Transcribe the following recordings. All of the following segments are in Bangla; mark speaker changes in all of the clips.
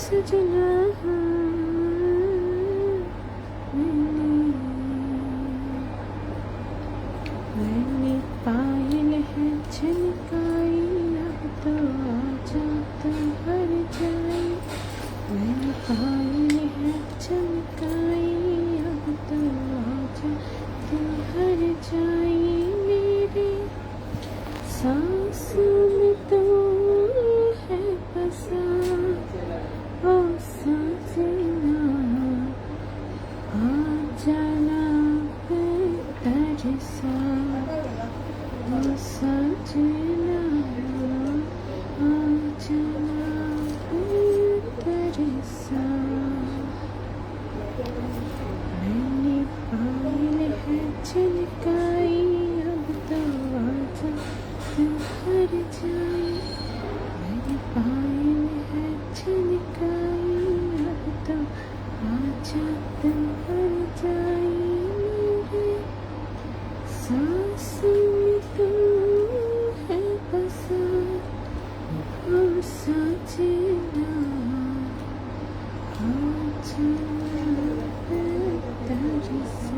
Speaker 1: सजना मैंने पायल है झनकाई, अब तो आजा तुम हर जाए। मैंने पायल है झनकाई, अब तो आजा तुम हर जाए। मेरे सांसों में तो है बसा ओ सजना, आ जाना तरसा ओ सजना, आ जाना तरसा। मैंने पायल है झनकाई, अब तो आजा तुम हर जाए। मैंने पायल है झनकाई, अब तो आजा तुम हर जाए। मेरे सांसों में तू है बसा ओ सजना, आ जाना तरसा।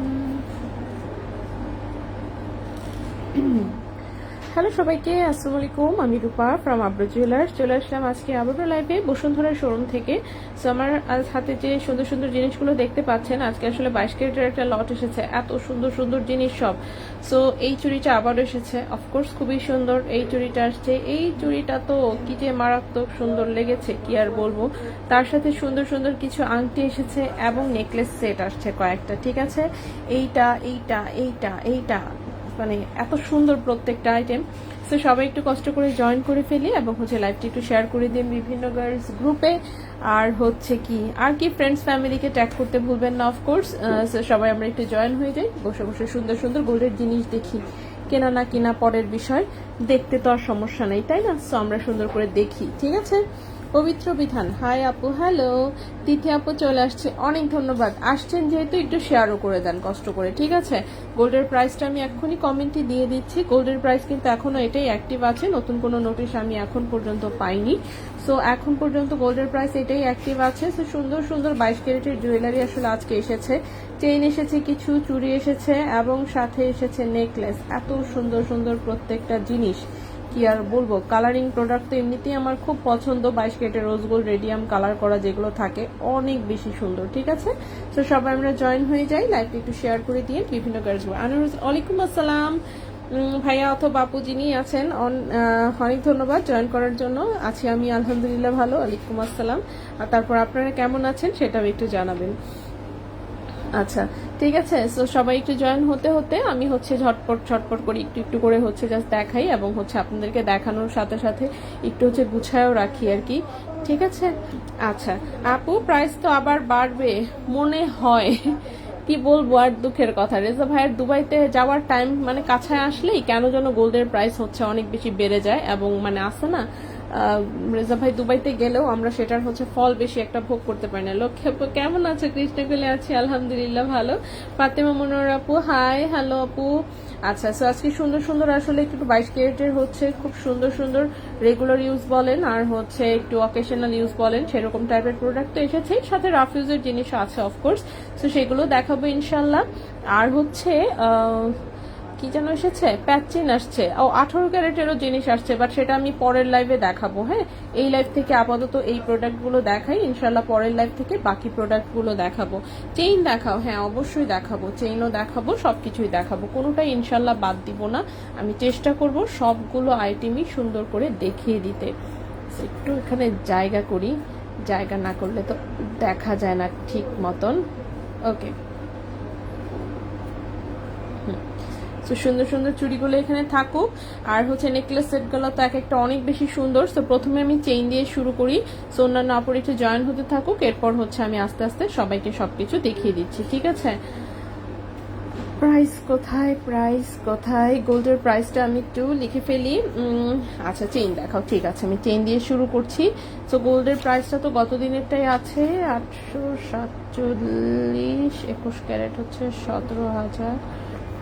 Speaker 1: হ্যালো সবাইকে, আসসালামু আলাইকুম। আমি রূপা ফ্রম আব্রু জুয়েলার্স চলে আসলাম আজকে আবারও লাইভে বসুন্ধরা শোরুম থেকে। সো আমার আজ হাতে যে সুন্দর সুন্দর জিনিসগুলো দেখতে পাচ্ছেন, আজকে আসলে 22 ক্যারেটের একটা লট এসেছে, এত সুন্দর সুন্দর জিনিস সব। সো এই চুড়িটা আবারও এসেছে, অফকোর্স খুবই সুন্দর এই চুড়িটা আসছে। এই চুড়িটা তো কি যে মারাত্মক সুন্দর লেগেছে, কি আর বলবো। তার সাথে সুন্দর সুন্দর কিছু আংটি এসেছে এবং নেকলেস সেট আসছে কয়েকটা, ঠিক আছে। এইটা এইটা এইটা এইটা মানে এত সুন্দর প্রত্যেকটা আইটেম। সো সবাই একটু কষ্ট করে জয়েন করে ফেলি এবং হচ্ছে লাইভটি একটু শেয়ার করে দিন বিভিন্ন গার্লস গ্রুপে। আর হচ্ছে কি আর কি ফ্রেন্ডস ফ্যামিলিকে ট্যাগ করতে ভুলবেন না অফকোর্স। সো সবাই আমরা একটু জয়েন হয়ে যাই, বসে বসে সুন্দর সুন্দর গোল্ডের জিনিস দেখি। কেনা না কিনা পরের বিষয়, দেখতে তো আর সমস্যা নেই, তাই না? সো আমরা সুন্দর করে দেখি, ঠিক আছে। পবিত্র বিধান, হাই আপু, হ্যালো। তিথি আপু চলে আসছে, অনেক ধন্যবাদ। আসছেন যেহেতু একটু শেয়ারও করে দেন কষ্ট করে, ঠিক আছে। গোল্ডের প্রাইসটা আমি এক্ষুনি কমেন্টে দিয়ে দিচ্ছি। গোল্ডের প্রাইস কিন্তু এখনো এটাই অ্যাক্টিভ আছে, নতুন কোনো নোটিশ আমি এখন পর্যন্ত পাইনি। সো এখন পর্যন্ত গোল্ডের প্রাইস এটাই অ্যাক্টিভ আছে। সো সুন্দর সুন্দর 22 ক্যারেটের জুয়েলারি আসলে আজকে এসেছে। চেইন এসেছে, কিছু চুড়ি এসেছে এবং সাথে এসেছে নেকলেস। এত সুন্দর সুন্দর প্রত্যেকটা জিনিস, কি আর বলবো। কালারিং প্রোডাক্ট তো এমনিতেই আমার খুব পছন্দ। 22 ক্যারেটের রোজ গোল্ড রেডিয়াম কালার করা যেগুলো থাকে অনেক বেশি সুন্দর, ঠিক আছে। তো সবাই আমরা জয়েন হয়ে যাই, লাইভটা একটু শেয়ার করে দিয়ে বিভিন্ন গার্লস। ওয়ালাইকুম আসসালাম ভাইয়া অথবা বাপু যিনি আছেন, অনেক ধন্যবাদ জয়েন করার জন্য। আছি আমি আলহামদুলিল্লাহ ভালো, ওয়ালাইকুম আসসালাম। আর তারপর আপনারা কেমন আছেন সেটাও একটু জানাবেন। আচ্ছা ঠিক আছে। সো সবাই একটু জয়েন হতে হতে আমি হচ্ছে ঝটপট ঝটপট করে একটু একটু করে হচ্ছে জাস্ট দেখাই এবং হচ্ছে আপনাদেরকে দেখানোর সাথে সাথে একটু হচ্ছে গুছায়ও রাখি আর কি, ঠিক আছে। আচ্ছা আপু, প্রাইস তো আবার বাড়বে মনে হয়, কি বলবো আর দুঃখের কথা। রেজা ভাইয়ের দুবাইতে যাওয়ার টাইম মানে কাছে আসলেই কেন যেন গোল্ডের প্রাইস হচ্ছে অনেক বেশি বেড়ে যায় এবং মানে আসে না। রেজা ভাই দুবাইতে গেলেও আমরা সেটার হচ্ছে ফল বেশি একটা ভোগ করতে পারি না। লক্ষ্য কেমন আছে? কৃষ্ণকলে আছি আলহামদুলিল্লাহ ভালো। ফাতেমা মনোয়ার আপু, হাই, হ্যালো আপু। আচ্ছা, সো আজকে সুন্দর সুন্দর আসলে একটু 22 ক্যারেটের হচ্ছে খুব সুন্দর সুন্দর রেগুলার ইউজ বলেন আর হচ্ছে একটু অকেশনাল ইউজ বলেন সেরকম টাইপের প্রোডাক্ট তো এসেছে, সাথে রাফ ইউজের জিনিসও আছে অফকোর্স। সো সেগুলো দেখাবো ইনশাল্লাহ। আর হচ্ছে কি যেন এসেছে, প্যাচিন আসছে, ও 18 ক্যারেটেরও জিনিস আসছে, বাট সেটা আমি পরের লাইভে দেখাবো। হ্যাঁ, এই লাইভ থেকে আপাতত এই প্রোডাক্টগুলো দেখাই, ইনশাল্লাহ পরের লাইভ থেকে বাকি প্রোডাক্টগুলো দেখাবো। চেইন দেখাও? হ্যাঁ অবশ্যই দেখাবো, চেইনও দেখাবো, সবকিছুই দেখাবো, কোনোটাই ইনশাল্লাহ বাদ দিব না। আমি চেষ্টা করব সবগুলো আইটেমই সুন্দর করে দেখিয়ে দিতে। একটু এখানে জায়গা করি, জায়গা না করলে তো দেখা যায় না ঠিক মতন। ওকে, তো সুন্দর সুন্দর চুড়িগুলো এখানে থাকুক। আর হচ্ছে নেকলেস সেটগুলো তো এক একটা অনেক বেশি সুন্দর। তো প্রথমে আমি চেইন দিয়ে শুরু করি, সো অন্যান্য আপুর একটু জয়েন হতে থাকুক, এরপর হচ্ছে আমি আস্তে আস্তে সবাইকে সবকিছু দেখিয়ে দিচ্ছি, ঠিক আছে? প্রাইস কোথায়, প্রাইস কোথায়? গোল্ডের প্রাইসটা আমি একটু লিখে ফেলি। আচ্ছা, চেইন দেখাও, ঠিক আছে, আমি চেইন দিয়ে শুরু করছি। তো গোল্ডের প্রাইসটা তো গত দিনেরটাই আছে, 847, 21 ক্যারেট হচ্ছে 17,000,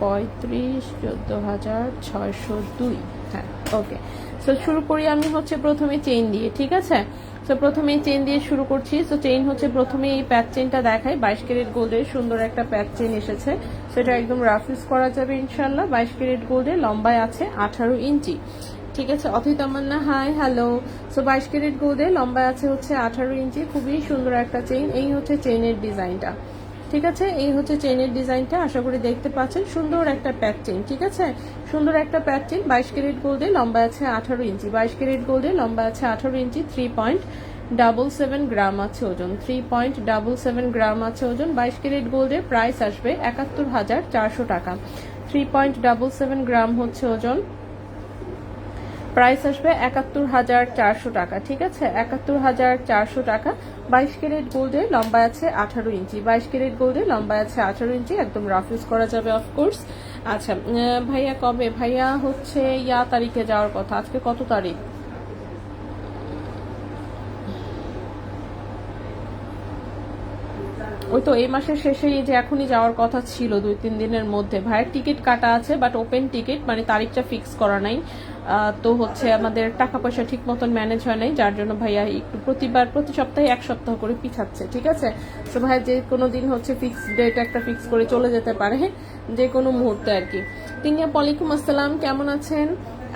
Speaker 1: 35, 14,602। হ্যাঁ, ওকে। সো শুরু করি আমি হচ্ছে প্রথমে চেইন দিয়ে, ঠিক আছে? সো প্রথমে চেইন দিয়ে শুরু করছি। সো চেইন হচ্ছে প্রথমে এই প্যাচ চেইনটা দেখাই, 22 ক্যারেট গোল্ডের সুন্দর একটা প্যাচ চেইন এসেছে। সেটা একদম রাফ ইউজ করা যাবে ইনশাল্লাহ। 22 ক্যারেট গোল্ডের, লম্বায় আছে 18 ইঞ্চি, ঠিক আছে? অথই তামান্না, হাই, হ্যালো। সো 22 ক্যারেট গোল্ডের, লম্বায় আছে হচ্ছে 18 ইঞ্চি, খুবই সুন্দর একটা চেইন। এই হচ্ছে চেইনের ডিজাইনটা, ঠিক আছে? এই হচ্ছে চেইনের ডিজাইনটা, আশা করি দেখতে পাচ্ছেন। সুন্দর একটা প্যাচ চেইন, ঠিক আছে? সুন্দর একটা প্যাচ চেইন, 22 ক্যারেট গোল্ডে, লম্বা আছে 18 ইঞ্চি। 22 ক্যারেট গোল্ডে, লম্বা আছে 18 ইঞ্চি, 3.77 গ্রাম আছে ওজন, 3.77 গ্রাম আছে ওজন। 22 ক্যারেট গোল্ডের প্রাইস আসবে 71,400 টাকা। 3.77 গ্রাম হচ্ছে ওজন, প্রাইস আসবে 71,400 টাকা, ঠিক আছে? 71,400 টাকা। 22 ক্যারেট গোল্ডে, লম্বা আছে 18 ইঞ্চি। 22 ক্যারেট গোল্ডে, লম্বা আছে 18 ইঞ্চি, একদম রাফ ইউজ করা যাবে অফকোর্স। আচ্ছা, ভাইয়া কবে? ভাইয়া হচ্ছে তারিখে যাওয়ার কথা। আজকে কত তারিখ? ওই তো এই মাসের শেষেই, যে এখনই যাওয়ার কথা ছিল 2-3 দিনের মধ্যে। ভাইয়ের টিকিট কাটা আছে, বাট ওপেন টিকিট, মানে তারিখটা ফিক্স করা নাই। তো হচ্ছে আমাদের টাকা পয়সা ঠিক মতন ম্যানেজ হয় নাই, যার জন্য ভাইয়া একটু প্রতি সপ্তাহে 1 সপ্তাহ করে পিছাচ্ছে, ঠিক আছে? তো ভাইয়া যে কোনো দিন হচ্ছে ফিক্স ডেট একটা ফিক্স করে চলে যেতে পারে, যে কোনো মুহূর্তে আর কি। তিনিয়া, ওয়ালাইকুম আসসালাম, কেমন আছেন?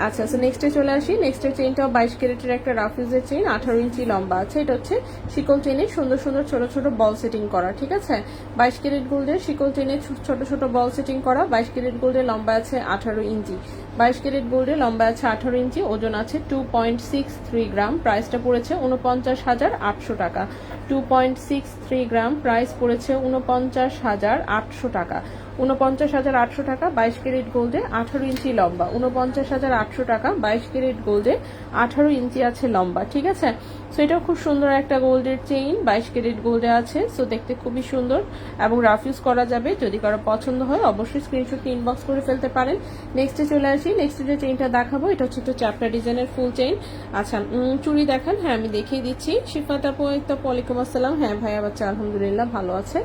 Speaker 1: আচ্ছা, আচ্ছা, নেক্সটে চলে আসি। নেক্সটের চেইনটাও 22 ক্যারেটের একটা রাফ ইউজের চেইন, 18 ইঞ্চি লম্বা আছে। এটা হচ্ছে শিকল চেইনে সুন্দর সুন্দর ছোট ছোট বল সেটিং করা, ঠিক আছে? 22 ক্যারেট গোল্ডের শিকল চেইনে ছোট ছোট বল সেটিং করা। 22 ক্যারেট গোল্ডের, লম্বা আছে 18 ইঞ্চি। 22 ক্যারেট গোল্ডের, লম্বা আছে 18 ইঞ্চি, ওজন আছে 2.63 গ্রাম। প্রাইসটা পড়েছে 49,800 টাকা। 2.63 গ্রাম, প্রাইস পড়েছে 49,800 টাকা। 49,800 টাকা। 22 ক্যারেট গোল্ডে, 18 ইঞ্চি লম্বা। 49,800 টাকা। 22 ক্যারেট গোল্ডে, 18 ইঞ্চি আছে লম্বা, ঠিক আছে? সো এটাও খুব সুন্দর একটা গোল্ডের চেইন, 22 ক্যারেট গোল্ডে আছে। সো দেখতে খুবই সুন্দর এবং রাফ ইউজ করা যাবে। যদি কারো পছন্দ হয় অবশ্যই স্ক্রিনশট ইনবক্স করে ফেলতে পারেন। নেক্সটে চলে আসি। নেক্সট যে চেইনটা দেখাবো, এটা হচ্ছে একটু চ্যাপ্টার ডিজাইনের ফুল চেইন। আচ্ছা, চুড়ি দেখান। হ্যাঁ, আমি দেখিয়ে দিচ্ছি। শিফাত আপু, ওয়ালাইকুম আসসালাম। হ্যাঁ ভাইয়া, বাচ্চা আলহামদুলিল্লাহ ভালো আছে।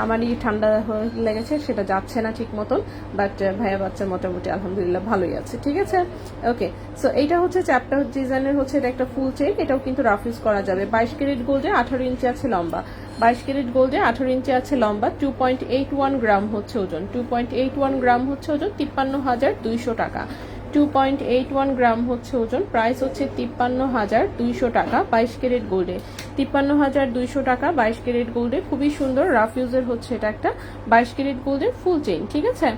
Speaker 1: আমারই ঠান্ডা লেগেছে, সেটা যাচ্ছে না ঠিক মতন, বাট ভাইয়া বাচ্চা মোটামুটি আলহামদুলিল্লাহ ভালোই আছে, ঠিক আছে? ওকে, সো এইটা হচ্ছে চ্যাপ্টার ডিজাইনের, হচ্ছে এটা একটা ফুল চেইন। এটাও কিন্তু রাফ ইউজ করা যাবে। 22 ক্যারেট গোল্ডে, 18 ইঞ্চি আছে লম্বা। 22 ক্যারেট গোল্ডে, 18 ইঞ্চি আছে লম্বা। 2.81 গ্রাম হচ্ছে ওজন। 2.81 গ্রাম হচ্ছে ওজন, 53,200 টাকা। 2.81 গ্রাম হচ্ছে ওজন, প্রাইস হচ্ছে 53,200 টাকা। 22 ক্যারেট গোল্ডে, 53,200 টাকা। 22 ক্যারেট গোল্ডে, খুবই সুন্দর রাফ ইউজের হচ্ছে এটা একটা 22 ক্যারেট গোল্ডের ফুল চেইন, ঠিক আছে?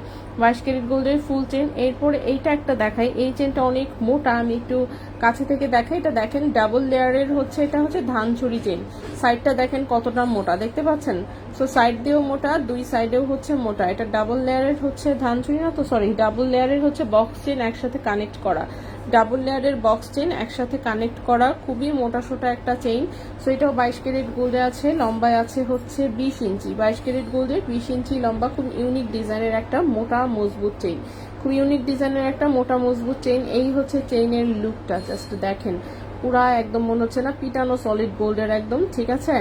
Speaker 1: 22 ক্যারেট গোল্ডের ফুল চেইন। এরপরে এইটা একটা দেখাই। এই চেইনটা অনেক মোটা, আমি একটু কাছে থেকে দেখাই। এটা দেখেন ডাবল লেয়ারের হচ্ছে, এটা হচ্ছে ধানচুরি চেইন। সাইডটা দেখেন কতটা মোটা, দেখতে পাচ্ছেন? সো সাইড দিয়েও মোটা, দুই সাইডেও হচ্ছে মোটা। এটা ডাবল লেয়ারের হচ্ছে ধানচুরি না তো, সরি, ডাবল লেয়ারের হচ্ছে বক্স চেইন একসাথে কানেক্ট করা। ডাবল লেয়ারের বক্স চেইন একসাথে কানেক্ট করা, খুবই মোটা সোটা একটা চেইন। সো এটাও 22 ক্যারেট গোল্ডে আছে, লম্বায় আছে হচ্ছে 20 ইঞ্চি। 22 ক্যারেট গোল্ডে, 20 ইঞ্চি লম্বা, খুব ইউনিক ডিজাইনের একটা মোটা মজবুত চেইন। খুব ইউনিক ডিজাইনের একটা মোটা মজবুত চেইন। এই হচ্ছে চেইনের লুকটা, জাস্ট দেখেন, পুরা একদম মনে হচ্ছে না পিটানো সলিড গোল্ডের একদম, ঠিক আছে?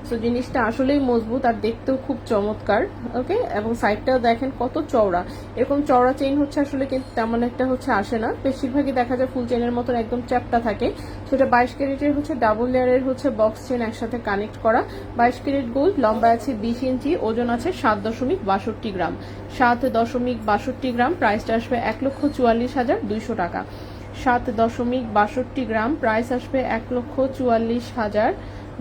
Speaker 1: সো জিনিসটা আসলেই মজবুত আর দেখতেও খুব চমৎকার। ওকে, এবং সাইডটাও দেখেন কত চওড়া। এরকম চওড়া চেইন হচ্ছে আসলে কিন্তু তেমন একটা হচ্ছে আসে না, বেশিরভাগই দেখা যায় ফুল চেইনের মতন একদম চ্যাপটা থাকে। সেটা 22 ক্যারেটের হচ্ছে ডাবল লেয়ারের হচ্ছে বক্স চেইন একসাথে কানেক্ট করা। 22 ক্যারেট গোল্ড, লম্বা আছে 20 ইঞ্চি, ওজন আছে 7.62 গ্রাম। 7.62 গ্রাম, প্রাইসটা আসবে 1,44,200 টাকা। 7.62 গ্রাম, প্রাইস আসবে 1,44,200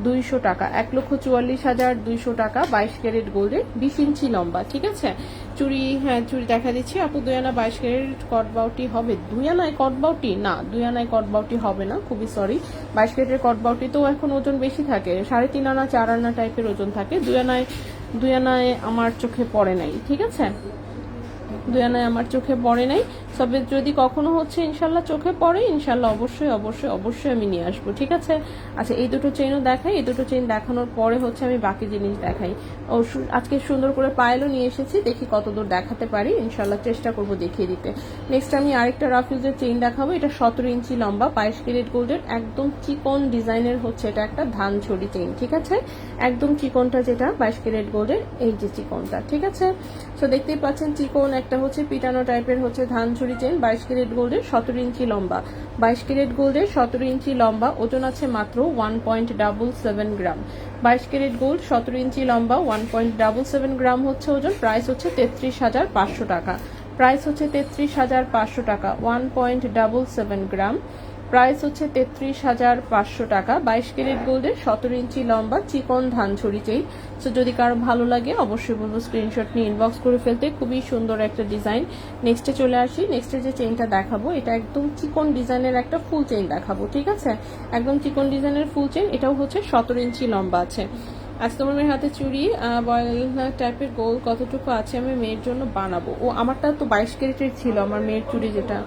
Speaker 1: 200 টাকা, 1,44,200 টাকা 22 ক্যারেট গোল্ডের 20 ইঞ্চি লম্বা। ঠিক আছে, চুড়ি, হ্যাঁ চুড়ি দেখা দিচ্ছি আপু। 2 আনা 22 ক্যারেট কট বাউটি হবে? 2 আনায় কট বাউটি না, 2 আনায় কট বাউটি হবে না, খুবই সরি। 22 ক্যারেটের কট বাউটি তো এখন ওজন বেশি থাকে, 3.5 আনা 4 আনা টাইপের ওজন থাকে। 2 আনায় আমার চোখে পড়ে নাই। ঠিক আছে, 2 আনায় আমার চোখে পড়ে নাই, তবে যদি কখনো হচ্ছে ইনশাল্লাহ চোখে পড়ে, ইনশাল্লাহ অবশ্যই অবশ্যই অবশ্যই আমি নিয়ে আসবো। ঠিক আছে, আচ্ছা এই দুটো চেইনও দেখাই। এই দুটো চেইন দেখানোর পরে হচ্ছে আমি বাকি জিনিস দেখাই। ও আজকে সুন্দর করে পায়েলও নিয়ে এসেছি, দেখি কতদূর দেখাতে পারি, ইনশাল্লাহ চেষ্টা করব দেখিয়ে দিতে। নেক্সট আমি আরেকটা রাফ ইউজের চেইন দেখাবো। এটা 17 ইঞ্চি লম্বা 22 ক্যারেট গোল্ডের একদম চিকন ডিজাইনের হচ্ছে এটা একটা ধান ছড়ি চেইন। ঠিক আছে, একদম চিকনটা যেটা 22 ক্যারেট গোল্ডের, এই যে চিকনটা। ঠিক আছে, তো দেখতেই পাচ্ছেন চিকন একটা হচ্ছে পিটানো টাইপের হচ্ছে ধান ছড়ি চেইন 22 ক্যারেট গোল্ডের 17 ইঞ্চি লম্বা। 22 ক্যারেট গোল্ডের 17 ইঞ্চি লম্বা, ওজন আছে মাত্র 1.77 গ্রাম। 22 ক্যারেট গোল্ড 17 ইঞ্চি লম্বা 1.77 গ্রাম হচ্ছে ওজন। প্রাইস হচ্ছে 33,500 টাকা। প্রাইস হচ্ছে 33,500 টাকা। 1.77 গ্রাম, প্রাইস হচ্ছে 33,500 টাকা। 22 ক্যারেট গোল্ডের 17 ইঞ্চি লম্বা চিকন ধান ছড়ি চেইন। সো যদি কারো ভালো লাগে অবশ্যই বলবো স্ক্রিনশট নিয়ে ইনবক্স করে ফেলতে, খুবই সুন্দর একটা ডিজাইন। নেক্সটে চলে আসি। নেক্সটে যে চেইনটা দেখাবো এটা একদম চিকন ডিজাইনের একটা ফুল চেইন দেখাবো। ঠিক আছে, একদম চিকন ডিজাইনের ফুল চেইন, এটাও হচ্ছে 17 ইঞ্চি লম্বা আছে। আজ তোমার মেয়ের হাতে চুড়ি বয়েল টাইপের গোল কতটুকু আছে আমি মেয়ের জন্য বানাবো। ও আমারটা তো 22 ক্যারেটের ছিল, আমার মেয়ের চুড়ি যেটা।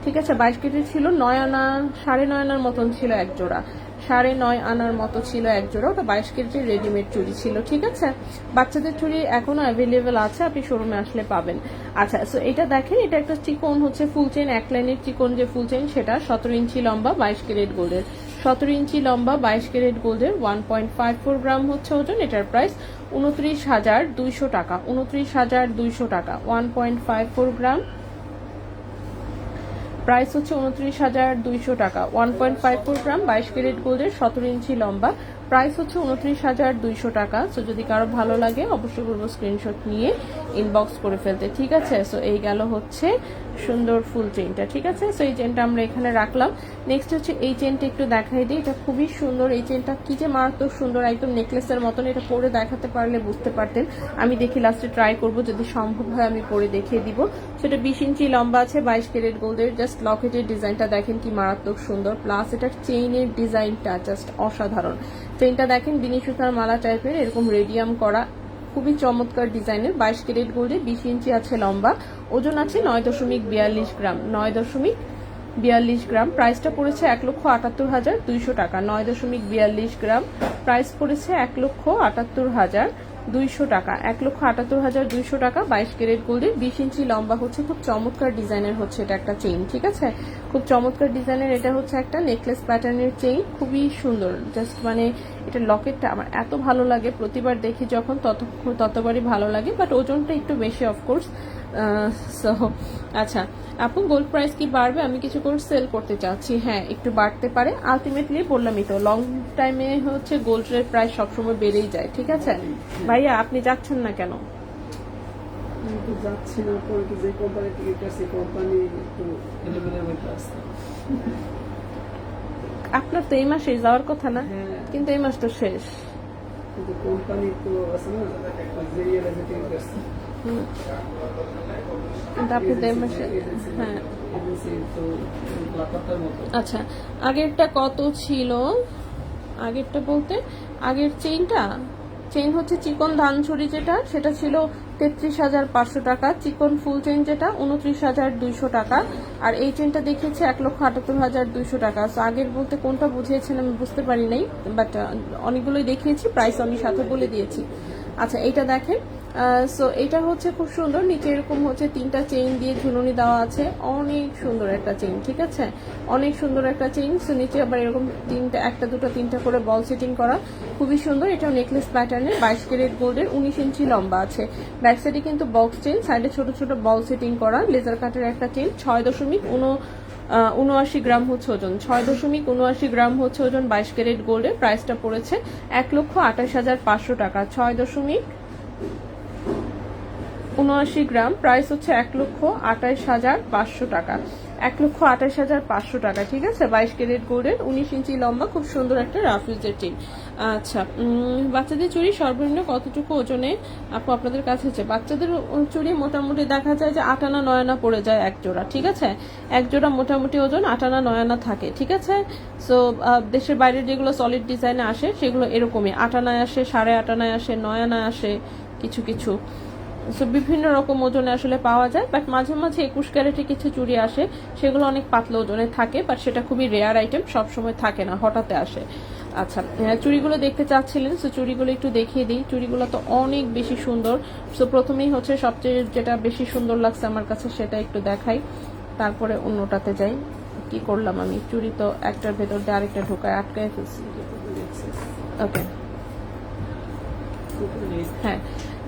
Speaker 1: ঠিক আছে, 22 কেজি ছিল, 9 আনা 9.5 আনার মতন ছিল এক জোড়া, 9.5 আনার মতো ছিল এক জোড়া, ওটা 22 কেজির রেডিমেড চুড়ি ছিল। ঠিক আছে, বাচ্চাদের চুড়ি এখনো অ্যাভেলেবেল আছে, আপনি শোরুমে আসলে পাবেন। আচ্ছা, সো এটা দেখেন, এটা একটা চিকন হচ্ছে ফুল চেইন, এক লাইনের চিকন যে ফুল চেইন সেটা 17 ইঞ্চি লম্বা 22 ক্যারেট গোল্ডের। 17 ইঞ্চি লম্বা 22 ক্যারেট গোল্ডের 1.54 গ্রাম হচ্ছে ওজন। এটার প্রাইস 29,200 টাকা। 29,200 টাকা। 1.54 গ্রাম, প্রাইস হচ্ছে 29,200 টাকা। 1.54 গ্রাম 22 ক্যারেট গোল্ডের 17 ইঞ্চি লম্বা, প্রাইস হচ্ছে 29,200 টাকা। সো যদি কারো ভালো লাগে অবশ্যই বলবো স্ক্রিনশট নিয়ে ইনবক্স করে ফেলতে। ঠিক আছে, সো এই গেল হচ্ছে সুন্দর ফুল চেইনটা। ঠিক আছে, সো এই চেইনটা আমরা এখানে রাখলাম। নেক্সট হচ্ছে এই চেইনটা একটু দেখাই দিই, এটা খুবই সুন্দর। এই চেইনটা কি যে মারাত্মক সুন্দর, একদম নেকলেসের মতন। এটা পরে দেখাতে পারলে বুঝতে পারতেন। আমি দেখি লাস্টে ট্রাই করব, যদি সম্ভব হয় আমি পরে দেখিয়ে দিব। সেটা 20 ইঞ্চি লম্বা আছে 22 ক্যারেট গোল্ডের। জাস্ট লকেটের ডিজাইনটা দেখেন কি মারাত্মক সুন্দর, প্লাস এটার চেইনের ডিজাইনটা জাস্ট অসাধারণ। চেইনটা দেখেন বিনি সুতার মালা টাইপের এরকম রেডিয়াম করা, খুবই চমৎকার ডিজাইনের। 22 ক্যারেট গোল্ডে 20 ইঞ্চি আছে লম্বা, ওজন আছে 9.42 গ্রাম। 9.42 গ্রাম, প্রাইসটা পড়েছে 1,78,200 টাকা। 9.42 গ্রাম, প্রাইস পড়েছে 1,78,200 টাকা। 1,78,200 টাকা। 22 ক্যারেট গোল্ডের 20 ইঞ্চি লম্বা হচ্ছে, খুব চমৎকার ডিজাইনের হচ্ছে এটা একটা চেইন। ঠিক আছে, খুব চমৎকার ডিজাইনের এটা হচ্ছে একটা নেকলেস প্যাটার্নের চেইন, খুবই সুন্দর। জাস্ট মানে এটা লকেটটা আমার এত ভালো লাগে, প্রতিবার দেখি যখন ততবারই ভালো লাগে, বাট ওজনটা একটু বেশি অফকোর্স। সো আচ্ছা আপু, গোল্ড প্রাইস কি বাড়বে? আমি কিছু করে সেল করতে চাচ্ছি। হ্যাঁ, একটু বাড়তে পারে, আলটিমেটলি বললামই তো লং টাইমে হচ্ছে গোল্ডের প্রাইস সবসময় বেড়েই যায়। ঠিক আছে ভাইয়া, আপনি যাচ্ছেন না কেন?
Speaker 2: যাচ্ছি না, যে কোম্পানি টিকিট আছে কোম্পানি একটু এলোমেলোর মধ্যে আছে।
Speaker 1: আপনার তো এই মাসে যাওয়ার কথা না, কিন্তু এই মাস তো শেষ।
Speaker 2: কিন্তু কোম্পানি তো আছে না, যে এলাকাতে টিকিট আছে।
Speaker 1: কিন্তু আপনি তো এই মাসে, হ্যাঁ আচ্ছা। আগেরটা কত ছিল? আগেরটা বলতে আগের চেইন হচ্ছে চিকন ধান ছড়ি যেটা, সেটা ছিল 33,500 টাকা। চিকন ফুল চেইন যেটা 29,200 টাকা। আর এই চেইনটা দেখিয়েছে 1,78,200 টাকা। সো আগের বলতে কোনটা বুঝিয়েছেন আমি বুঝতে পারি নাই, বাট অনেকগুলোই দেখিয়েছি, প্রাইস আমি সাথে বলে দিয়েছি। আচ্ছা এইটা দেখেন, সো এটা হচ্ছে খুব সুন্দর, নিচে এরকম হচ্ছে 3টা চেইন দিয়ে ঝুলুনি দেওয়া আছে, অনেক সুন্দর একটা চেইন। ঠিক আছে, অনেক সুন্দর একটা চেইন। সো নিচে আবার এরকম 1টা 2টা 3টা করে বল সেটিং করা, খুবই সুন্দর। এটাও নেকলেস প্যাটার্নের 22 ক্যারেট গোল্ডের, 19 ইঞ্চি লম্বা আছে। ব্যাক সাইডে কিন্তু বক্স চেইন, সাইডে ছোট ছোট বল সেটিং করা, লেজার কাটের একটা চেইন। 6.79 গ্রাম হচ্ছে ওজন। 6.79 গ্রাম হচ্ছে ওজন 22 ক্যারেট গোল্ডের। প্রাইসটা পড়েছে 1,28,500 টাকা। 6.79 গ্রাম, প্রাইস হচ্ছে 1,28,500 টাকা। 1,28,500 টাকা, ঠিক আছে। 22 ক্যারেট গোল্ডের, 19 ইঞ্চি লম্বা, খুব সুন্দর একটা রাফ ইউজের চেইন। আচ্ছা, বাচ্চাদের চুড়ি সর্বনিম্ন কতটুকু ওজনে আপু আপনাদের কাছে আছে? বাচ্চাদের চুড়ি মোটামুটি দেখা যায় যে 8 আনা 9 আনা পড়ে যায় এক জোড়া, ঠিক আছে। এক জোড়া মোটামুটি ওজন 8 আনা 9 আনা থাকে, ঠিক আছে। সো দেশের বাইরের যেগুলো সলিড ডিজাইনে আসে সেগুলো এরকমই 8 আনায় আসে, 8.5 আনায় আসে, 9 আনায় আসে কিছু কিছু। সো বিভিন্ন রকম ওজনে আসলে পাওয়া যায়, বাট মাঝে মাঝে 21 ক্যারেটে কিছু চুড়ি আসে, সেগুলো অনেক পাতলা ওজনে থাকে, বাট সেটা খুবই রেয়ার আইটেম, সবসময় থাকে না, হঠাৎ আসে। আচ্ছা, চুড়িগুলো দেখতে চাচ্ছিলেন, সো চুড়িগুলো একটু দেখিয়ে দিই। চুড়িগুলো তো অনেক বেশি সুন্দর। সো প্রথমেই হচ্ছে সবচেয়ে যেটা বেশি সুন্দর লাগছে আমার কাছে সেটা একটু দেখাই, তারপরে অন্যটাতে যাই। কি করলাম আমি, চুড়ি তো একটার ভেতর দিয়ে আরেকটা ঢোকায় আটকায় ফেলছি। ওকে, হ্যাঁ।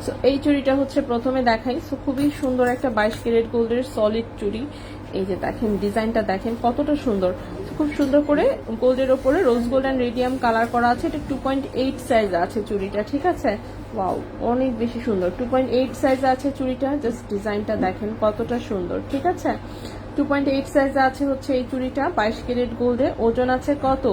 Speaker 1: সো এই চুড়িটা হচ্ছে প্রথমে দেখাই। সো খুবই সুন্দর একটা 22 ক্যারেট গোল্ডের সলিড চুড়ি। এই যে দেখেন ডিজাইনটা, দেখেন কতটা সুন্দর, খুব সুন্দর করে গোল্ডের ওপরে rose gold and radium colour করা আছে। এটা 2.8 সাইজ আছে চুড়িটা, ঠিক আছে। ওয়াও, অনেক বেশি সুন্দর। 2.8 সাইজ আছে চুড়িটা, জাস্ট ডিজাইনটা দেখেন কতটা সুন্দর, ঠিক আছে। 2.8 সাইজ আছে হচ্ছে এই চুড়িটা 22 ক্যারেট গোল্ডে। ওজন আছে কত?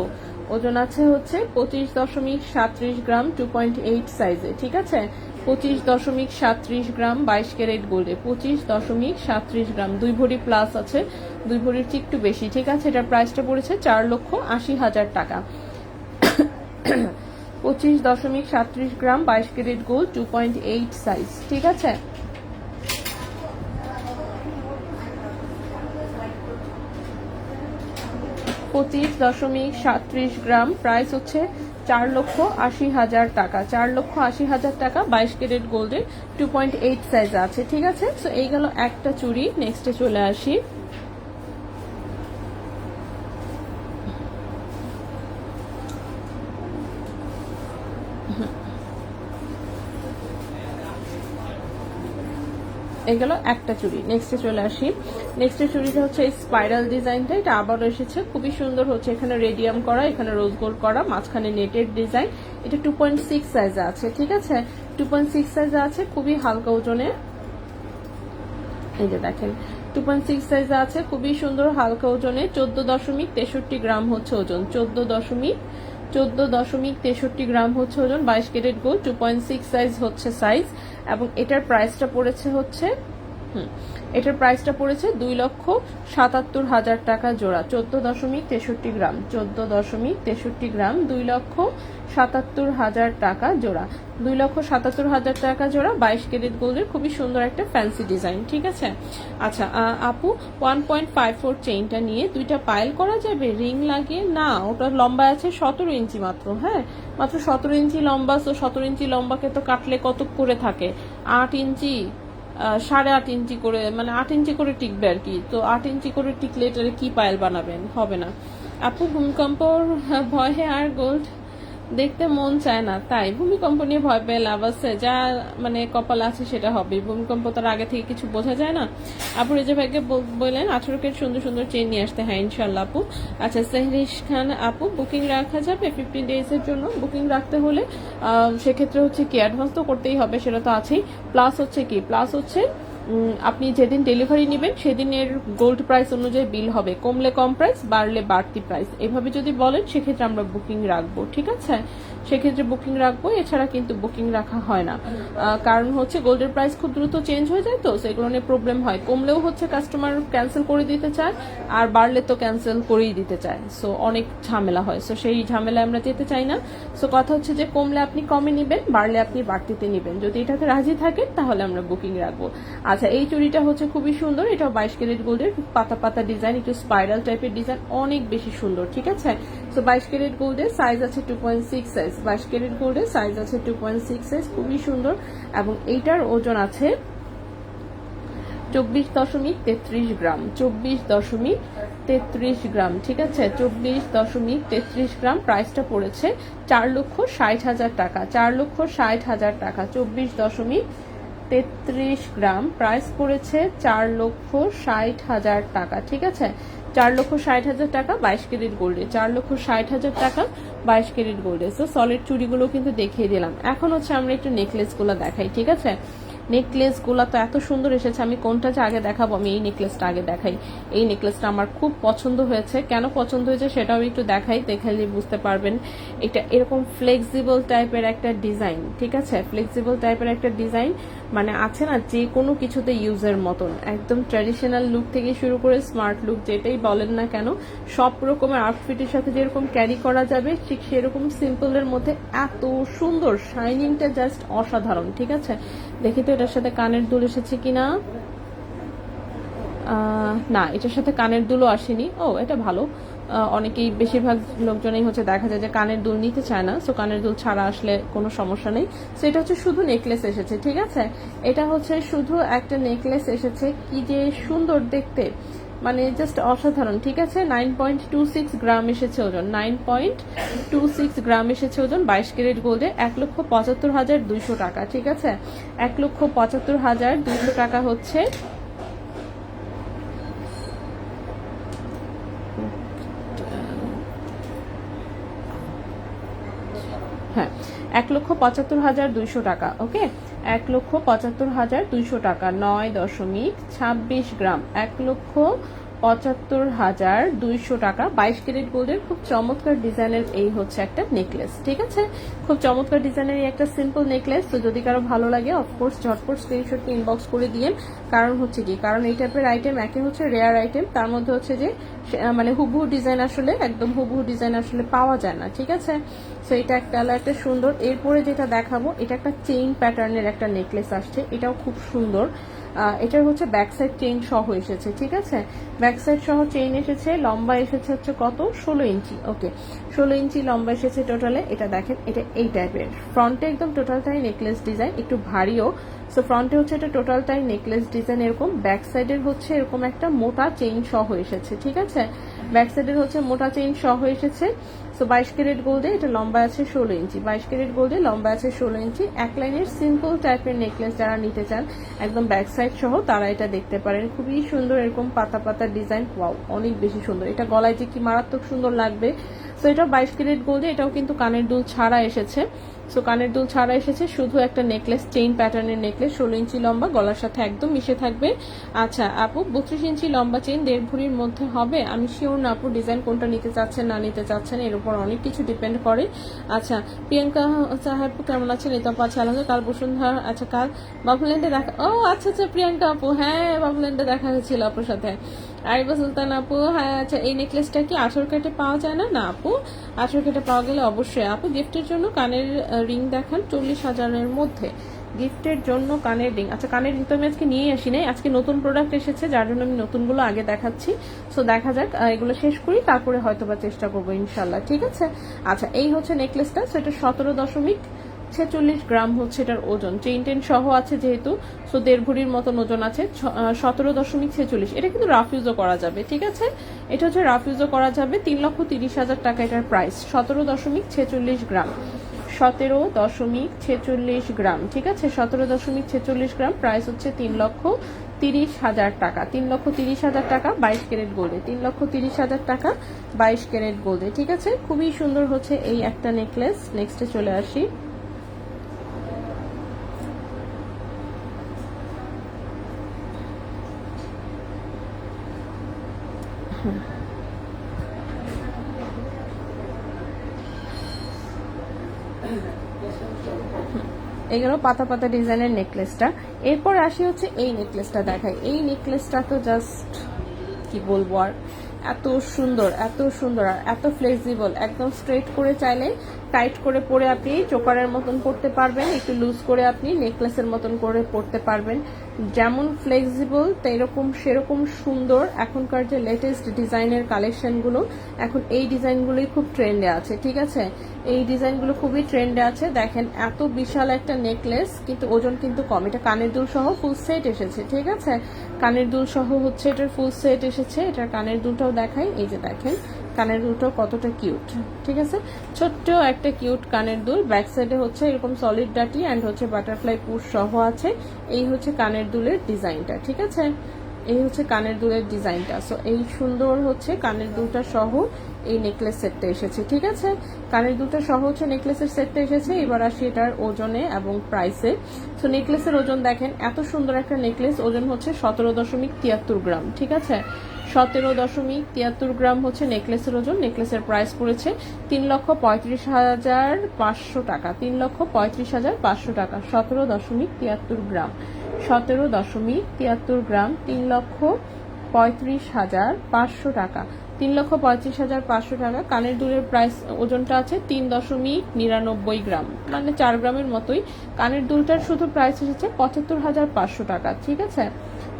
Speaker 1: ওজন আছে হচ্ছে 25.37 গ্রাম 2.8 সাইজে, ঠিক আছে। 25.37 গ্রাম 22 ক্যারেট গোল্ডে, 25.37 গ্রাম, 2 ভরি প্লাস আছে, 2 ভরির চেয়ে একটু বেশি, ঠিক আছে। এটার প্রাইসটা পড়েছে 4,80,000 টাকা। 25.37 গ্রাম 22 ক্যারেট গোল্ড 2.8 সাইজ, ঠিক আছে। $25.37 গ্রাম, প্রাইস হচ্ছে 4,80,000 টাকা। 4,80,000 টাকা 22 ক্যারেট গোল্ডের 2.8 সাইজ আছে, ঠিক আছে। সো এই গেল একটা চুড়ি। নেক্সটে চলে আসি। এগুলো একটা চুড়ি। নেক্সটে চলে আসি। নেক্সটের চুড়িটা হচ্ছে এই স্পাইরাল ডিজাইনটা, এটা আবারও এসেছে, খুবই সুন্দর হচ্ছে। এখানে রেডিয়াম করা, এখানে রোজ গোল্ড করা, মাঝখানে নেটেড ডিজাইন। এটা 2.6 সাইজে আছে, ঠিক আছে। 2.6 সাইজে আছে, খুবই হালকা ওজনে। এই যে দেখেন 2.6 সাইজে আছে, খুবই সুন্দর হালকা ওজনে। 14.63 গ্রাম হচ্ছে ওজন, 14.63 গ্রাম হচ্ছে ওজন। 22 ক্যারেট গোল্ড, 2.6 সাইজ হচ্ছে সাইজ। এবং এটার প্রাইসটা পড়েছে হচ্ছে এটার প্রাইসটা পড়েছে 2,77,000 টাকা জোড়া। 14.63 গ্রাম, 14.63 গ্রাম, 2,77,000 টাকা জোড়া। 2,77,000 টাকা জোড়া 22 ক্যারেট গোল্ডের, খুবই সুন্দর একটা ফ্যান্সি ডিজাইন, ঠিক আছে। আচ্ছা আপু, 1.54 চেইনটা নিয়ে 2টা পাইল করা যাবে রিং লাগিয়ে? না, ওটা লম্বা আছে 17 ইঞ্চি মাত্র। হ্যাঁ, মাত্র 17 ইঞ্চি লম্বা। তো 17 ইঞ্চি লম্বাকে তো কাটলে কত করে থাকে? 8 ইঞ্চি, 8.5 ইঞ্চি করে, মানে 8 ইঞ্চি করে টিকবে আর কি। তো 8 ইঞ্চি করে টিকলে এটার কি পায়েল বানাবেন? হবে না। আপু, ভূমিকম্পর ভয়ে আর গোল্ড দেখতে মন চায় না, তাই? ভূমিকম্প নিয়ে ভয় পেয়ে লাভ আছে? যা মানে কপাল আছে সেটা হবে। ভূমিকম্প তার আগে থেকে কিছু বোঝা যায় না। আপু রেজা ভাইকে বললেন 18 কেট সুন্দর সুন্দর চেন নিয়ে আসতে। হ্যাঁ, ইনশাল্লাহ আপু। আচ্ছা, সেহরিশ খান আপু, বুকিং রাখা যাবে 15 ডেজের জন্য? বুকিং রাখতে হলে সেক্ষেত্রে হচ্ছে কি অ্যাডভান্স তো করতেই হবে, সেটা তো আছেই। প্লাস হচ্ছে কি, প্লাস হচ্ছে আপনি যেদিন ডেলিভারি নেবেন সেদিনের গোল্ড প্রাইস অনুযায়ী বিল হবে। কমলে কম প্রাইস, বাড়লে বাড়তি প্রাইস, এভাবে যদি বলেন সেক্ষেত্রে আমরা বুকিং রাখবো, ঠিক আছে। সেক্ষেত্রে বুকিং রাখবো, এছাড়া কিন্তু বুকিং রাখা হয় না। কারণ হচ্ছে গোল্ডের প্রাইস খুব দ্রুত চেঞ্জ হয়ে যায়, তো সেগুলো নিয়ে প্রবলেম হয়। কমলেও হচ্ছে কাস্টমার ক্যান্সেল করে দিতে চায়, আর বাড়লে তো ক্যান্সেল করেই দিতে চায়। সো অনেক ঝামেলা হয়, সো সেই ঝামেলায় আমরা যেতে চাই না। সো কথা হচ্ছে যে কমলে আপনি কমে নিবেন, বাড়লে আপনি বাড়তিতে নিবেন। যদি এটাতে রাজি থাকেন তাহলে আমরা বুকিং রাখবো। আচ্ছা, এই চুড়িটা হচ্ছে খুবই সুন্দর। এটাও 22 ক্যারেট গোল্ডের, পাতা পাতা ডিজাইন, একটু স্পাইরাল টাইপের ডিজাইন, অনেক বেশি সুন্দর, ঠিক আছে। সো 22 ক্যারেট গোল্ডের সাইজ আছে 2.6 সাইজ। 22 ক্যারেট গোল্ডের সাইজ আছে 2.6 সাইজ, খুবই সুন্দর। এবং এইটার ওজন আছে 24.33 গ্রাম, 24.33 গ্রাম, ঠিক আছে। 24.33 গ্রাম। প্রাইসটা পড়েছে 4,60,000 টাকা, 4,60,000 টাকা। 24.33 গ্রাম, প্রাইস পড়েছে 4,60,000 টাকা, ঠিক আছে। 4,60,000 টাকা 22 ক্যারেট গোল্ডে, 4,60,000 টাকা 22 ক্যারেট গোল্ডে। সো সলিড চুড়িগুলো কিন্তু দেখিয়ে দিলাম। এখন হচ্ছে আমরা একটু নেকলেস গুলো দেখাই, ঠিক আছে। নেকলেসগুলো তো এত সুন্দর এসেছে, আমি কোনটা যে আগে দেখাবো, আমি এই নেকলেসটা আগে দেখাই। এই নেকলেসটা আমার খুব পছন্দ হয়েছে। কেন পছন্দ হয়েছে সেটাও একটু দেখাই, দেখালে বুঝতে পারবেন। এটা এরকম ফ্লেক্সিবল টাইপের একটা ডিজাইন, ঠিক আছে, ফ্লেক্সিবল টাইপের একটা ডিজাইন, মানে আছে না যে কোনো কিছুতে ইউজের মতন, একদম ট্র্যাডিশনাল লুক থেকে শুরু করে স্মার্ট লুক যেটাই বলেন না কেন, সব রকমের আউটফিটের সাথে যেরকম ক্যারি করা যাবে ঠিক সেরকম সিম্পলের মধ্যে এত সুন্দর, শাইনিংটা জাস্ট অসাধারণ। ঠিক আছে, দেখি তো এটার সাথে কানের দুল এসেছে কিনা। না, এটার সাথে কানের দুলও আসেনি। ও, এটা ভালো। অনেকেই, বেশিরভাগ লোকজনই হচ্ছে দেখা যায় যে কানের দুল নিতে চায় না, সো কানের দুল ছাড়া আসলে কোনো সমস্যা নেই। সো এটা হচ্ছে শুধু নেকলেস এসেছে, ঠিক আছে, এটা হচ্ছে শুধু একটা নেকলেস এসেছে। কি যে সুন্দর দেখতে, মানে জাস্ট অসাধারণ। ঠিক আছে, 9.26 গ্রাম এসেছে ওজন, 9.26 গ্রাম এসেছে ওজন, 22 ক্যারেট গোল্ডে, 1,75,200 টাকা। ঠিক আছে, 1,75,200 টাকা হচ্ছে। হ্যাঁ, 1,75,200 টাকা। ওকে, 1,75,200 টাকা, 9.26 গ্রাম, 1,75,200 টাকা, 22 ক্যারেট গোল্ডের খুব চমৎকার ডিজাইনের এই হচ্ছে একটা নেকলেস। ঠিক আছে, খুব চমৎকার ডিজাইনের এই একটা সিম্পল নেকলেস। তো যদি কারো ভালো লাগে অফকোর্স ঝটপট স্ক্রিনশটকে ইনবক্স করে দিয়েন। কারণ হচ্ছে কি, কারণ এই টাইপের আইটেম একে হচ্ছে রেয়ার আইটেম, তার মধ্যে হচ্ছে যে মানে হুবহু ডিজাইন আসলে, একদম হুবহু ডিজাইন আসলে পাওয়া যায় না। ঠিক আছে, সো এটা একটা সুন্দর। এরপরে যেটা দেখাবো, এটা একটা চেইন প্যাটার্নের একটা নেকলেস আসছে, এটাও খুব সুন্দর। এটার হচ্ছে ব্যাক সাইড চেইন সহ এসেছে। ঠিক আছে, ব্যাক সাইড সহ চেইন এসেছে, লম্বা এসেছে হচ্ছে কত, 16 ইঞ্চি। ওকে, 16 ইঞ্চি লম্বা এসেছে টোটালে। এটা দেখেন, এটা এই টাইপের, ফ্রন্টে একদম টোটালটাই নেকলেস ডিজাইন, একটু ভারীও। সো ফ্রন্টে হচ্ছে এটা টোটালটাই নেকলেস ডিজাইন এরকম, ব্যাক সাইডের হচ্ছে এরকম একটা মোটা চেইন সহ এসেছে। ঠিক আছে, ব্যাক সাইডের হচ্ছে মোটা চেইন সহ এসেছে। সো 22 ক্যারেট গোল্ডে এটা লম্বা আছে 16 ইঞ্চি, 22 ক্যারেট গোল্ডে লম্বা আছে 16 ইঞ্চি। এক লাইনের সিম্পল টাইপের নেকলেস যারা নিতে চান একদম ব্যাক সাইড সহ, তারা এটা দেখতে পারেন। খুবই সুন্দর, এরকম পাতা পাতা ডিজাইন, ওয়াও, অনেক বেশি সুন্দর। এটা গলায় যে কি মারাত্মক সুন্দর লাগবে। সো এটা 22 ক্যারেট গোল্ডে, এটাও কিন্তু কানের দুল ছাড়া এসেছে। সো কানের দুল ছাড়া এসেছে, শুধু একটা নেকলেস, চেইন প্যাটার্নের নেকলেস, 16 ইঞ্চি লম্বা, গলার সাথে একদম মিশে থাকবে। আচ্ছা আপু, 32 ইঞ্চি লম্বা চেইন 1.5 ভরির মধ্যে হবে? আমি শিওর না আপু, ডিজাইন কোনটা নিতে চাচ্ছেন না নিতে চাচ্ছেন এর উপর অনেক কিছু ডিপেন্ড করে। আচ্ছা, প্রিয়াঙ্কা সাহেব কেমন আছেন? এটা আপু, আচ্ছা আলহামদুলিল্লাহ। কাল বসুন্ধরা, আচ্ছা কাল বাবুল্যান্ডে দেখা, ও আচ্ছা আচ্ছা, প্রিয়াঙ্কা আপু, হ্যাঁ বাবুল্যান্ডে দেখা হয়েছিল আপুর সাথে। আরিবা সুলতান আপু, হ্যাঁ আচ্ছা, এই নেকলেসটা কি 18 ক্যারেটে পাওয়া যায় না? না আপু, 18 ক্যারেটে পাওয়া গেলে অবশ্যই আপু গিফটের জন্য কানের রিং দেখান 40,000-এর মধ্যে, গিফটের জন্য কানের রিং। আচ্ছা, কানের রিং তো আমি আজকে নিয়ে আসি নাই, আজকে নতুন প্রোডাক্ট এসেছে যার জন্য আমি নতুনগুলো আগে দেখাচ্ছি। সো দেখা যাক, এগুলো শেষ করি, তারপরে হয়তো বা চেষ্টা করবো ইনশাল্লাহ। ঠিক আছে, আচ্ছা এই হচ্ছে নেকলেসটা। সো এটা 17.46 গ্রাম হচ্ছে এটার ওজন, চেইন টেন সহ আছে যেহেতু, সো 1.5 ভরির মতন ওজন আছে। 17.46, এটা কিন্তু রাফ ইউজও করা যাবে। ঠিক আছে, এটা হচ্ছে রাফ ইউজও করা যাবে। 3,30,000 টাকা এটার প্রাইস, 17.46 গ্রাম, 17.46 গ্রাম। ঠিক আছে, 17.46 গ্রাম, প্রাইস হচ্ছে 3,30,000 টাকা, 3,30,000 টাকা, 22 ক্যারেট গোল্ডে, 3,30,000 টাকা 22 ক্যারেট গোল্ডে। ঠিক আছে, খুবই সুন্দর হচ্ছে এই একটা নেকলেস। নেক্সটে চলে আসি। এগুলো পাতা পাতা ডিজাইনের নেকলেসটা। এরপর আসি হচ্ছে এই নেকলেসটা দেখাই। এই নেকলেসটা তো জাস্ট কি বলবো আর, এত সুন্দর, এত সুন্দর আর এত ফ্লেক্সিবল, একদম স্ট্রেট করে চাইলে টাইট করে পরে আপনি চোকারের মতন পরতে পারবেন, একটু লুজ করে আপনি নেকলেসের মতন করে পরতে পারবেন। যেমন ফ্লেক্সিবল এরকম সেরকম সুন্দর। এখনকার যে লেটেস্ট ডিজাইনের কালেকশনগুলো, এখন এই ডিজাইনগুলোই খুব ট্রেন্ডে আছে। ঠিক আছে, এই ডিজাইনগুলো খুবই ট্রেন্ডে আছে। দেখেন এত বিশাল একটা নেকলেস, কিন্তু ওজন কিন্তু কম। এটা কানের দুল সহ ফুল সেট এসেছে। ঠিক আছে, কানের দুল সহ হচ্ছে এটার ফুল সেট এসেছে। এটার কানের দুলটাও দেখাই, এই যে দেখেন কানের দুলটাও কতটা কিউট। ঠিক আছে, ছোট্ট একটা কিউট কানের দুল, ব্যাক সাইডে হচ্ছে এরকম সলিড ডাটি অ্যান্ড হচ্ছে বাটারফ্লাই পুশ সহ আছে। এই হচ্ছে কানের দুলের ডিজাইনটা। ঠিক আছে, এই হচ্ছে কানের দুলের ডিজাইনটা। সো এই সুন্দর হচ্ছে কানের দুলটা সহ এই নেকলেস সেটটা এসেছে, ঠিক আছে। কানের দুলটা সহ হচ্ছে নেকলেসের সেটটা এসেছে। এবার আসি এটার ওজনে এবং প্রাইসে। তো নেকলেসের ওজন দেখেন, এত সুন্দর একটা নেকলেস, ওজন হচ্ছে 17.73 গ্রাম, ঠিক আছে। 17.73 গ্রাম হচ্ছে নেকলেসের ওজন। নেকলেসের প্রাইস পড়েছে 3,35,500 টাকা, 3,35,500 টাকা। 17.73 গ্রাম, 17.73 গ্রাম, 3,35,500 টাকা, 3,35,500 টাকা। কানের দুলের প্রাইস ওজনটা আছে 3.99 গ্রাম, মানে 4 গ্রামের মতোই। কানের দুলটার শুধু প্রাইস এসেছে 75,500 টাকা, ঠিক আছে।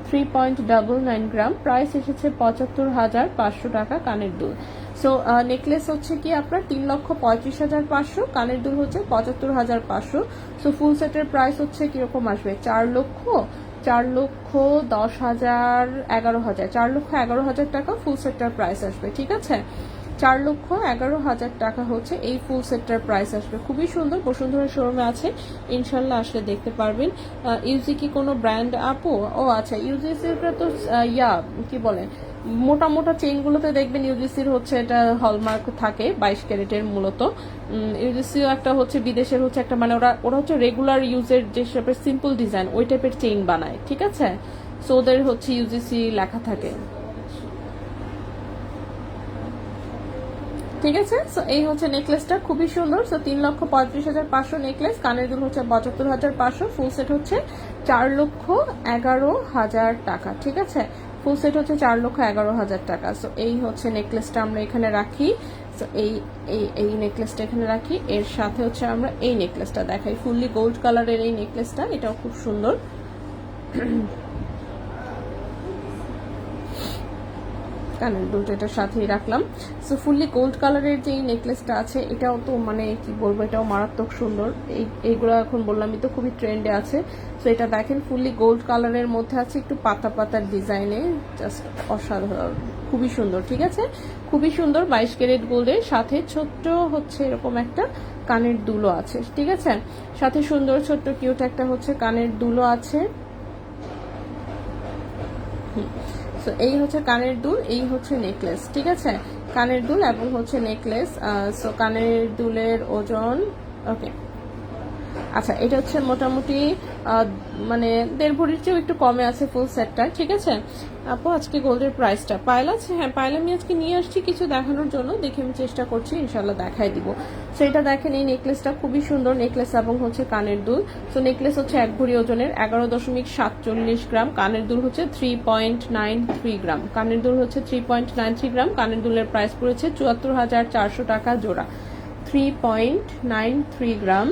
Speaker 1: 3.99 গ্রাম, প্রাইস এসেছে 75,500 টাকা কানের দুল। সো নেকলেস হচ্ছে কি আপনার 3,35,500, কানের দুল হচ্ছে 75,500। সো ফুল সেটের প্রাইস হচ্ছে কিরকম আসবে, 4,10,000, 11,000, 4,11,000 টাকা ফুল সেটটার প্রাইস আসবে, ঠিক আছে। 4,11,000 টাকা হচ্ছে এই ফুল সেটটার প্রাইস আসবে। খুবই সুন্দর, বসুন্ধরা শোরুমে আছে, ইনশাল্লাহ আসলে দেখতে পারবেন। ইউজি কি কোনো ব্র্যান্ড আপু? ও আচ্ছা, ইউজিসিটা তো কি বলে, মোটা মোটা চেইনগুলোতে দেখবেন ইউজিসির হচ্ছে এটা হলমার্ক থাকে 22 ক্যারেটের মূলত। ইউজিসিও একটা হচ্ছে বিদেশের হচ্ছে একটা, মানে ওরা হচ্ছে রেগুলার ইউজের যে টাইপের সিম্পল ডিজাইন ওই টাইপের চেইন বানায়, ঠিক আছে। সো ওদের হচ্ছে ইউজিসি লেখা থাকে, ঠিক আছে। সো এই হচ্ছে নেকলেসটা, খুবই সুন্দর। সো 3,35,500 নেকলেস, কানের দুল হচ্ছে 75,500, ফুল সেট হচ্ছে 4,11,000 টাকা, ঠিক আছে। ফুল সেট হচ্ছে 4,11,000 টাকা। সো এই হচ্ছে নেকলেসটা আমরা এখানে রাখি। সো এই নেকলেসটা এখানে রাখি। এর সাথে হচ্ছে আমরা এই নেকলেসটা দেখাই, ফুললি গোল্ড কালারের এই নেকলেসটা, এটাও খুব সুন্দর। কানের দুলটা এটার সাথেই রাখলাম। সো ফুললি গোল্ড কালারের যে নেকলেসটা আছে, এটাও তো মানে কি বলবো, এটাও মারাত্মক সুন্দর। এইগুলো এখন বললামই তো খুবই ট্রেন্ডে আছে। সো এটা দেখেন ফুললি গোল্ড কালারের মধ্যে আছে, একটু পাতা পাতার ডিজাইনে, জাস্ট অসাধারণ, খুবই সুন্দর, ঠিক আছে। খুবই সুন্দর 22 ক্যারেট গোল্ডের সাথে ছোট্ট হচ্ছে এরকম একটা কানের দুলও আছে, ঠিক আছে। সাথে সুন্দর ছোট্ট কিউট একটা হচ্ছে কানের দুলও আছে। সো এই হচ্ছে কানের দুল, এই হচ্ছে নেকলেস, ঠিক আছে। কানের দুল এবং হচ্ছে নেকলেস। সো কানের দুলের ওজন, ওকে, আচ্ছা, এটা হচ্ছে মোটামুটি মানে 1.5 ভরির চেয়েও একটু কমে আছে ফুল সেটটা, ঠিক আছে। আপু আজকে গোল্ডের প্রাইসটা পায়েল আছে? হ্যাঁ, পায়েল আমি আজকে নিয়ে আসছি কিছু দেখানোর জন্য, দেখে আমি চেষ্টা করছি, ইনশাল্লাহ দেখাই দিব। সেটা দেখেন, এই নেকলেসটা খুবই সুন্দর নেকলেস এবং হচ্ছে কানের দুল। তো নেকলেস হচ্ছে 1 ভরি ওজনের, 11.47 গ্রাম, কানের দুল হচ্ছে 3.93 গ্রাম, কানের দুল হচ্ছে 3.93 গ্রাম। কানের দুলের প্রাইস পড়েছে 74,400 টাকা জোড়া, 3.93 গ্রাম,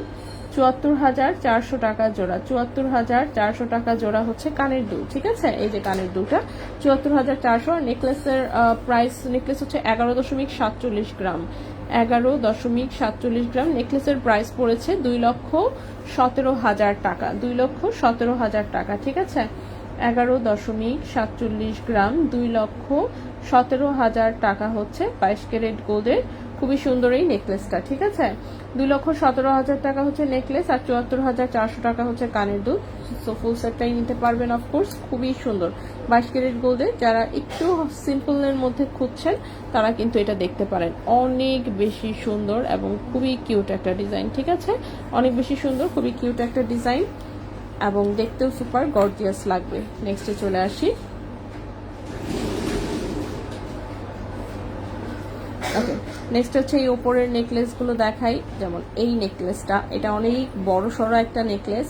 Speaker 1: 74,400 টাকা জোড়া, 74,400 টাকা জোড়া হচ্ছে কানের দুল, ঠিক আছে। এই যে কানের দুলটা 74,400। আর নেকলেসের প্রাইস, নেকলেস হচ্ছে 11.47 গ্রাম, 11.47 গ্রাম। নেকলেসের প্রাইস পড়েছে 2,17,000 টাকা, 2,17,000 টাকা, ঠিক আছে। 11.47 গ্রাম, 2,17,000 টাকা হচ্ছে 22 ক্যারেট গোল্ডের খুবই সুন্দর এই নেকলেসটা, ঠিক আছে। 2,17,000 টাকা হচ্ছে নেকলেস, আর 74,400 টাকা হচ্ছে কানের দুল। সো ফুল সেটটাই নিতে পারবেন অফকোর্স, খুবই সুন্দর 22 ক্যারেট গোল্ডে। যারা একটু সিম্পলের মধ্যে খুঁজছেন তারা কিন্তু এটা দেখতে পারেন, অনেক বেশি সুন্দর এবং খুবই কিউট একটা ডিজাইন, ঠিক আছে। অনেক বেশি সুন্দর, খুবই কিউট একটা ডিজাইন এবং দেখতেও সুপার গর্জিয়াস লাগবে। নেক্সটে চলে আসি। ওকে, নেক্সট হচ্ছে এই উপরের নেকলেসগুলো দেখাই। যেমন এই নেকলেসটা, এটা অনেক বড় সড়ো একটা নেকলেস,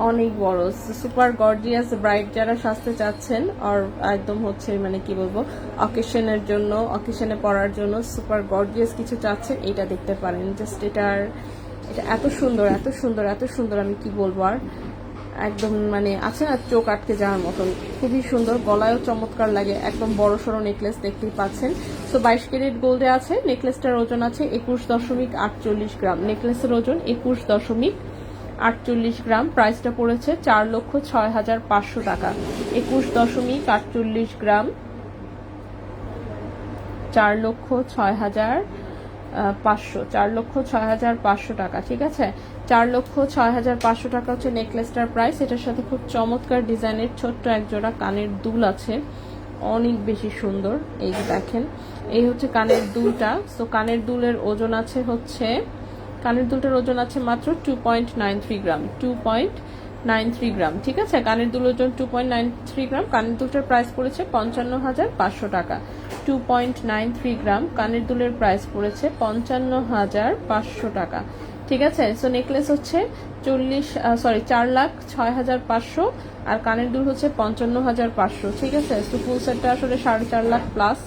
Speaker 1: অনেক বড়, সুপার গর্জিয়াস। ব্রাইড যারা সাজতে চাচ্ছেন আর একদম হচ্ছে মানে কি বলবো, অকেশনের জন্য, অকেশনে পরার জন্য সুপার গর্জিয়াস কিছু চাচ্ছেন, এটা দেখতে পারেন। জাস্ট এটা এত সুন্দর, এত সুন্দর, এত সুন্দর, আমি কি বলবো আর, একদম মানে আছে না চোখ আটকে যাওয়ার মতন, খুবই সুন্দর। গলায়ও চমৎকার লাগে, একদম বড় সড়ো নেকলেস দেখতেই পাচ্ছেন। তো 22 ক্যারেট গোল্ডে আছে। নেকলেসটার ওজন আছে 21.48 গ্রাম, নেকলেসের ওজন 21.48 গ্রাম। প্রাইসটা পড়েছে 4,06,500 টাকা, 21.48 গ্রাম, 4,06,500, 4,06,500 টাকা, ঠিক আছে। 4,06,500 টাকা হচ্ছে নেকলেসটার প্রাইস। এটার সাথে খুব চমৎকার ডিজাইনের ছোট্ট এক জোড়া কানের দুল আছে, অনেক বেশি সুন্দর। এই যে দেখেন, এই হচ্ছে কানের দুলটা। সো কানের দুলের ওজন আছে হচ্ছে, কানের দুলটার ওজন আছে মাত্র 2.93 গ্রাম, 2.93 গ্রাম। ঠিক আছে, কানের দুল ওজন 2.93 গ্রাম। কানের দুলটার প্রাইস পড়েছে 55,500 টাকা। 2.93 গ্রাম কানের দুলের প্রাইস পড়েছে 55,500 টাকা। ঠিক আছে, সো নেকলেস হচ্ছে 4,06,500 আর কানের দুল হচ্ছে 55,500। ঠিক আছে, সো ফুল সেটটা আসলে 4.5 লাখ প্লাস,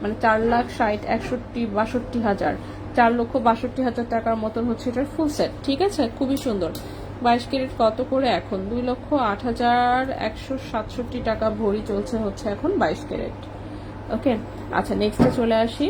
Speaker 1: মানে 4,60,61,62,000, 4,62,000 টাকার মতন হচ্ছে এটার ফুল সেট। ঠিক আছে, খুবই সুন্দর। 22 ক্যারেট কত করে এখন? 2,08,167 টাকা ভরি চলছে হচ্ছে এখন 22 ক্যারেট। ওকে, আচ্ছা নেক্সটে চলে আসি।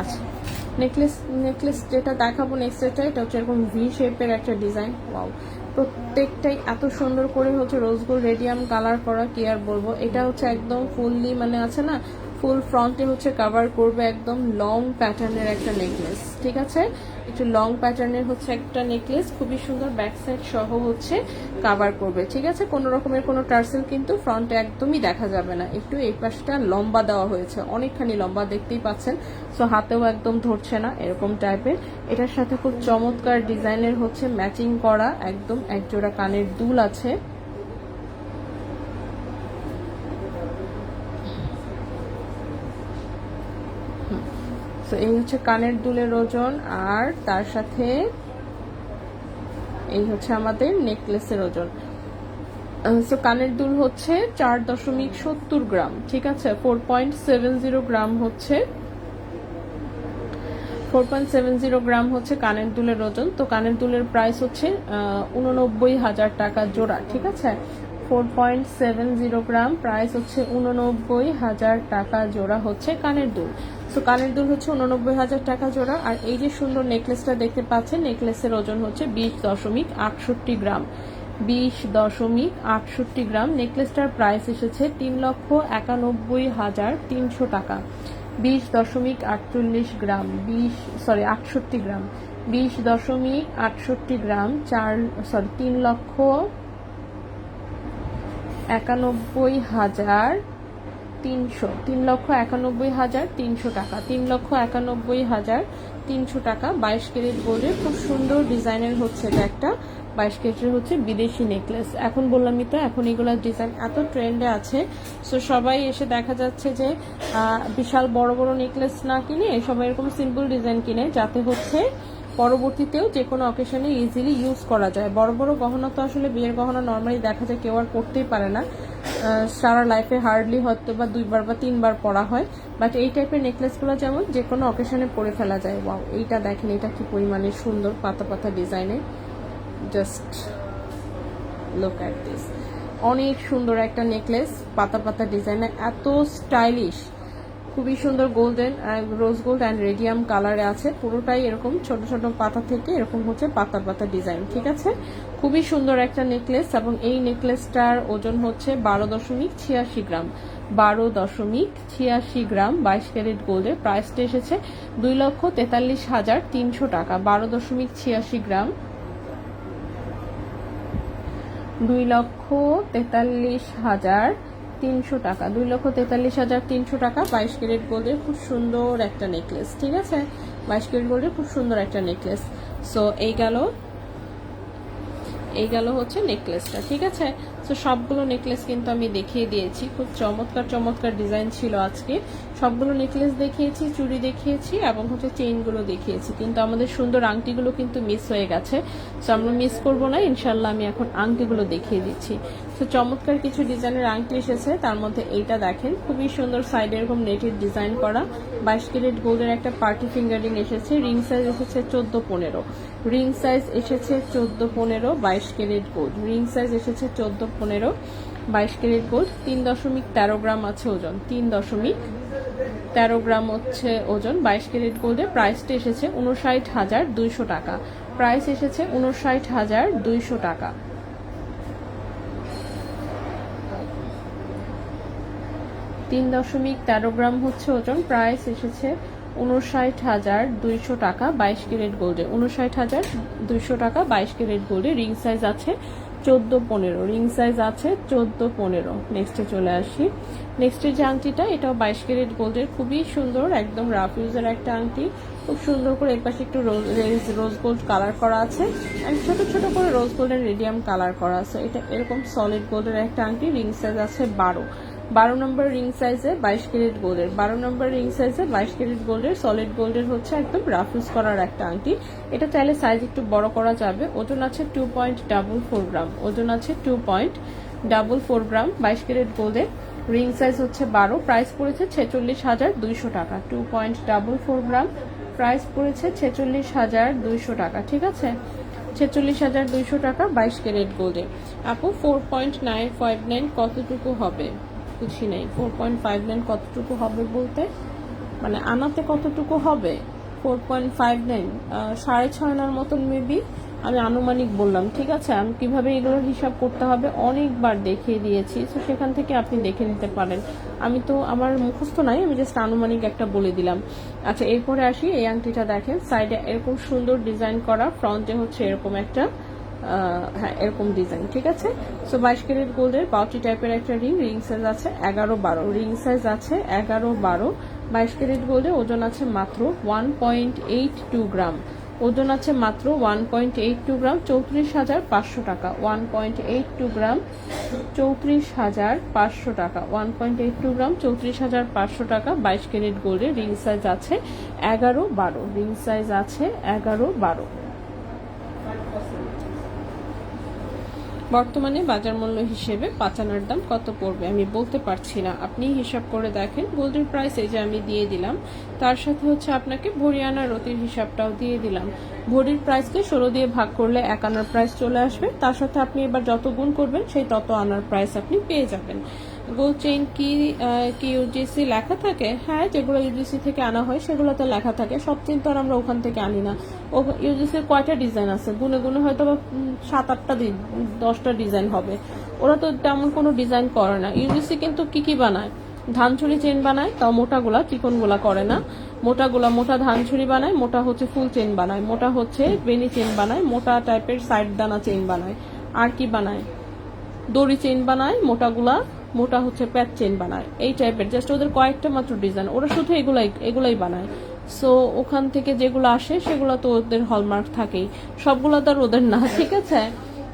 Speaker 1: আচ্ছা, নেকলেস যেটা দেখাবো নেক্সট, এটা হচ্ছে এরকম ভি শেপের একটা ডিজাইন। ওয়াও, প্রত্যেকটাই এত সুন্দর করে হচ্ছে রোজ গোল্ড রেডিয়াম কালার করা, কি আর বলবো। এটা হচ্ছে একদম ফুললি, মানে আছে না, ফুল ফ্রন্টে হচ্ছে কভার করবে একদম লং প্যাটার্নের একটা নেকলেস। ঠিক আছে, একটু লং প্যাটার্নের হচ্ছে একটা নেকলেস, খুবই সুন্দর। ব্যাক সাইড সহ হচ্ছে কভার করবে। ঠিক আছে, কোনো রকমের কোনো টার্সেল কিন্তু ফ্রন্টে একদমই দেখা যাবে না। একটু এই পাশটা লম্বা দেওয়া হয়েছে, অনেকখানি লম্বা, দেখতেই পাচ্ছেন। সো হাতেও একদম ধরছে না, এরকম টাইপের। এটার সাথে খুব চমৎকার ডিজাইনের হচ্ছে ম্যাচিং করা একদম একজোড়া কানের দুল আছে। তো এই হচ্ছে কানের দুলের ওজন, আর তার সাথে এই হচ্ছে আমাদের নেকলেসের ওজন। সো কানের দুল হচ্ছে 4.70 গ্রাম। ঠিক আছে, 4.70 গ্রাম হচ্ছে, 4.70 গ্রাম হচ্ছে কানের দুলের ওজন। তো কানের দুলের প্রাইস হচ্ছে 89,000 টাকা জোড়া। ঠিক আছে, 4.70 গ্রাম প্রাইস হচ্ছে 89,000 টাকা জোড়া হচ্ছে কানের দুল। সো কানের দুল হচ্ছে 89,000 টাকা জোড়া। আর এই যে সুন্দর নেকলেসটা দেখতে পাচ্ছেন, নেকলেসের ওজন হচ্ছে 20.68 গ্রাম, 20.68 গ্রাম। নেকলেসটার প্রাইস এসেছে 3,91,300 টাকা। 20.48 গ্রাম, 68 গ্রাম, 20.68 গ্রাম, 3,91,300, 3,91,300 টাকা, 3,91,300 টাকা। 22 ক্যারেট গোল্ডের খুব সুন্দর ডিজাইনের হচ্ছে এটা একটা 22 ক্যারেটের হচ্ছে বিদেশি নেকলেস। এখন বললামই তো, এখন এগুলোর ডিজাইন এত ট্রেন্ডে আছে। সো সবাই এসে দেখা যাচ্ছে যে বিশাল বড় বড় নেকলেস না কিনে সবাই এরকম সিম্পল ডিজাইন কিনে, যাতে হচ্ছে পরবর্তীতেও যে কোনো অকেশনে ইজিলি ইউজ করা যায়। বড় বড় গহনা তো আসলে বিয়ের গহনা নর্মালি দেখা যায় কেউ আর করতেই পারে না, সারা লাইফে হার্ডলি হয়তো বা 2বার বা 3বার পরা হয়। বাট এই টাইপের নেকলেসগুলো যেমন যে কোনো অকেশনে পরে ফেলা যায়। ওয়াও, এইটা দেখেন, এটা কি পরিমাণে সুন্দর, পাতা পাতা ডিজাইনে। জাস্ট লুক অ্যাট দিস, অনেক সুন্দর একটা নেকলেস, পাতা পাতা ডিজাইনে, এত স্টাইলিশ, খুবই সুন্দর। Golden rose gold and radium কালারে আছে, পুরোটাই এরকম ছোট ছোট পাতা থেকে এরকম হচ্ছে পাতা পাতা ডিজাইন। ঠিক আছে, খুবই সুন্দর একটা নেকলেস। এবং এই নেকলেসটার ওজন হচ্ছে 12.86 গ্রাম, 12.86 গ্রাম। 22 ক্যারেট গোল্ডের প্রাইসটা এসেছে 2,43,300 টাকা। 12.86 গ্রাম, 2,43,300 টাকা, 2,43,300 টাকা। 22 ক্যারেট গোল্ডের খুব সুন্দর একটা নেকলেস। ঠিক আছে, 22 ক্যারেট গোল্ডের খুব সুন্দর একটা নেকলেস। সো এই গেল হচ্ছে নেকলেসটা। ঠিক আছে, তো সবগুলো নেকলেস কিন্তু আমি দেখিয়ে দিয়েছি, খুব চমৎকার চমৎকার ডিজাইন ছিল আজকে। সবগুলো নেকলেস দেখিয়েছি, চুড়ি দেখিয়েছি এবং হচ্ছে চেইনগুলো দেখিয়েছি, কিন্তু আমাদের সুন্দর আংটিগুলো কিন্তু মিস হয়ে গেছে। সো আমরা মিস করবো না, ইনশাল্লাহ আমি এখন আংটিগুলো দেখিয়ে দিচ্ছি। তো চমৎকার কিছু ডিজাইনের আংটি এসেছে, তার মধ্যে এইটা দেখেন, খুবই সুন্দর, সাইডে এরকম নেটের ডিজাইন করা। 22 ক্যারেট গোল্ডের একটা পার্টি ফিঙ্গারিং এসেছে, রিং সাইজ এসেছে 14-15, রিং সাইজ এসেছে 14-15, 22 ক্যারেট গোল্ড, রিং সাইজ এসেছে 14-15, 22 ক্যারেট গোল্ড। 3.13 গ্রাম আছে ওজন, 3.13 গ্রাম হচ্ছে ওজন। 22 ক্যারেট গোল্ডের প্রাইসটা এসেছে 59,200 টাকা, প্রাইস এসেছে 59,200 টাকা। 3.13 গ্রাম হচ্ছে ওজন। প্রাইস এসেছে 59,200 টাকা 22 ক্যারেট গোল্ডে। 59,200 টাকা 22 ক্যারেট গোল্ডে। রিং সাইজ আছে 14-15, রিং সাইজ আছে 14-15। নেক্সটে চলে আসি। নেক্সটের যে আংটিটা, এটাও 22 ক্যারেট গোল্ডের, খুবই সুন্দর, একদম রাফ ইউজের একটা আংটি। খুব সুন্দর করে একপাশে একটু রোজ গোল্ড কালার করা আছে, আর ছোট ছোট করে রোজ গোল্ডের রেডিয়াম কালার করা আছে। এটা এরকম সলিড গোল্ডের একটা আংটি। রিং সাইজ আছে 12 নম্বর রিং সাইজে 22 ক্যারেট গোল্ডের। 12 নম্বর রিং সাইজে 22 ক্যারেট গোল্ডের সলিড গোল্ডের হচ্ছে একদম রাফ ইউজ করার একটা আংটি। এটা চাইলে সাইজ একটু বড় করা যাবে। ওজন আছে 2.44 গ্রাম, ওজন আছে 2.44 গ্রাম 22 ক্যারেট গোল্ডের। রিং সাইজ হচ্ছে 12। প্রাইস পড়েছে 46,200 টাকা। 2.44 গ্রাম, প্রাইস পড়েছে 46,200 টাকা। ঠিক আছে, 46,200 টাকা 22 ক্যারেট গোল্ডে। আপু 4.959 কতটুকু হবে? বুঝি নাই। 4.59 কতটুকু হবে বলতে মানে আনাতে কতটুকু হবে? 4.59 6.5 আনার মতন মেবি, আমি আনুমানিক বললাম। ঠিক আছে, আমি কিভাবে এগুলোর হিসাব করতে হবে অনেকবার দেখিয়ে দিয়েছি, তো সেখান থেকে আপনি দেখে নিতে পারেন। আমি তো আমার মুখস্থ নাই, আমি জাস্ট আনুমানিক একটা বলে দিলাম। আচ্ছা, এরপরে আসি। এই আংটিটা দেখেন, সাইডে এরকম সুন্দর ডিজাইন করা, ফ্রন্টে হচ্ছে এরকম একটা হ্যাঁ এরকম ডিজাইন। ঠিক আছে, সো 22 ক্যারেট গোল্ডের বাউটি টাইপের একটা রিং। রিং সাইজ আছে 11-12, রিং সাইজ আছে 11-12 22 ক্যারেট গোল্ডে। ওজন আছে মাত্র 1.82 গ্রাম, ওজন আছে মাত্র 1.82 গ্রাম। 34,500 টাকা। 1.82 গ্রাম 34,500 টাকা। 1.82 গ্রাম 34,500 টাকা 22 ক্যারেট গোল্ডের। রিং সাইজ আছে 11-12, রিং সাইজ আছে 11-12। বর্তমানে বাজার মূল্য হিসেবে 5 আনার দাম কত পড়বে আমি বলতে পারছি না, আপনি হিসাব করে দেখেন। গোল্ডের প্রাইস এই যে আমি দিয়ে দিলাম, তার সাথে হচ্ছে আপনাকে ভরি আনার রতির হিসাবটাও দিয়ে দিলাম। ভরির প্রাইসকে 16 দিয়ে ভাগ করলে 1 আনার প্রাইস চলে আসবে, তার সাথে আপনি এবার যত গুণ করবেন সেই তত আনার প্রাইস আপনি পেয়ে যাবেন। গোল্ড চেইন কি ইউজিসি লেখা থাকে? হ্যাঁ, যেগুলো ইউজিসি থেকে আনা হয় সেগুলোতে লেখা থাকে। সব চেইন তো আর আমরা ওখান থেকে আনি না। ও ইউজিসির কয়টা ডিজাইন আছে? গুনে গুনে হয়তো 7-8টা 10টা ডিজাইন হবে। ওরা তো তেমন কোনো ডিজাইন করে না। ইউজিসি কিন্তু কি বানায়? ধানছড়ি চেইন বানায়, তাও মোটাগুলা, চিকনগুলা করে না। মোটা ধানছড়ি বানায়, মোটা হচ্ছে ফুল চেইন বানায়, মোটা হচ্ছে বেনি চেইন বানায়, মোটা টাইপের সাইড দানা চেইন বানায়। আর কি বানায়? দড়ি চেইন বানায় মোটাগুলা, মোটা হচ্ছে প্যাচ চেইন বানায়, এই টাইপের। জাস্ট ওদের কয়েকটা মাত্র ডিজাইন, ওরা শুধু এগুলাই বানায়। সো ওখান থেকে যেগুলো আসে সেগুলো তো ওদের হলমার্ক থাকেই, সবগুলো তো আর ওদের না। ঠিক আছে,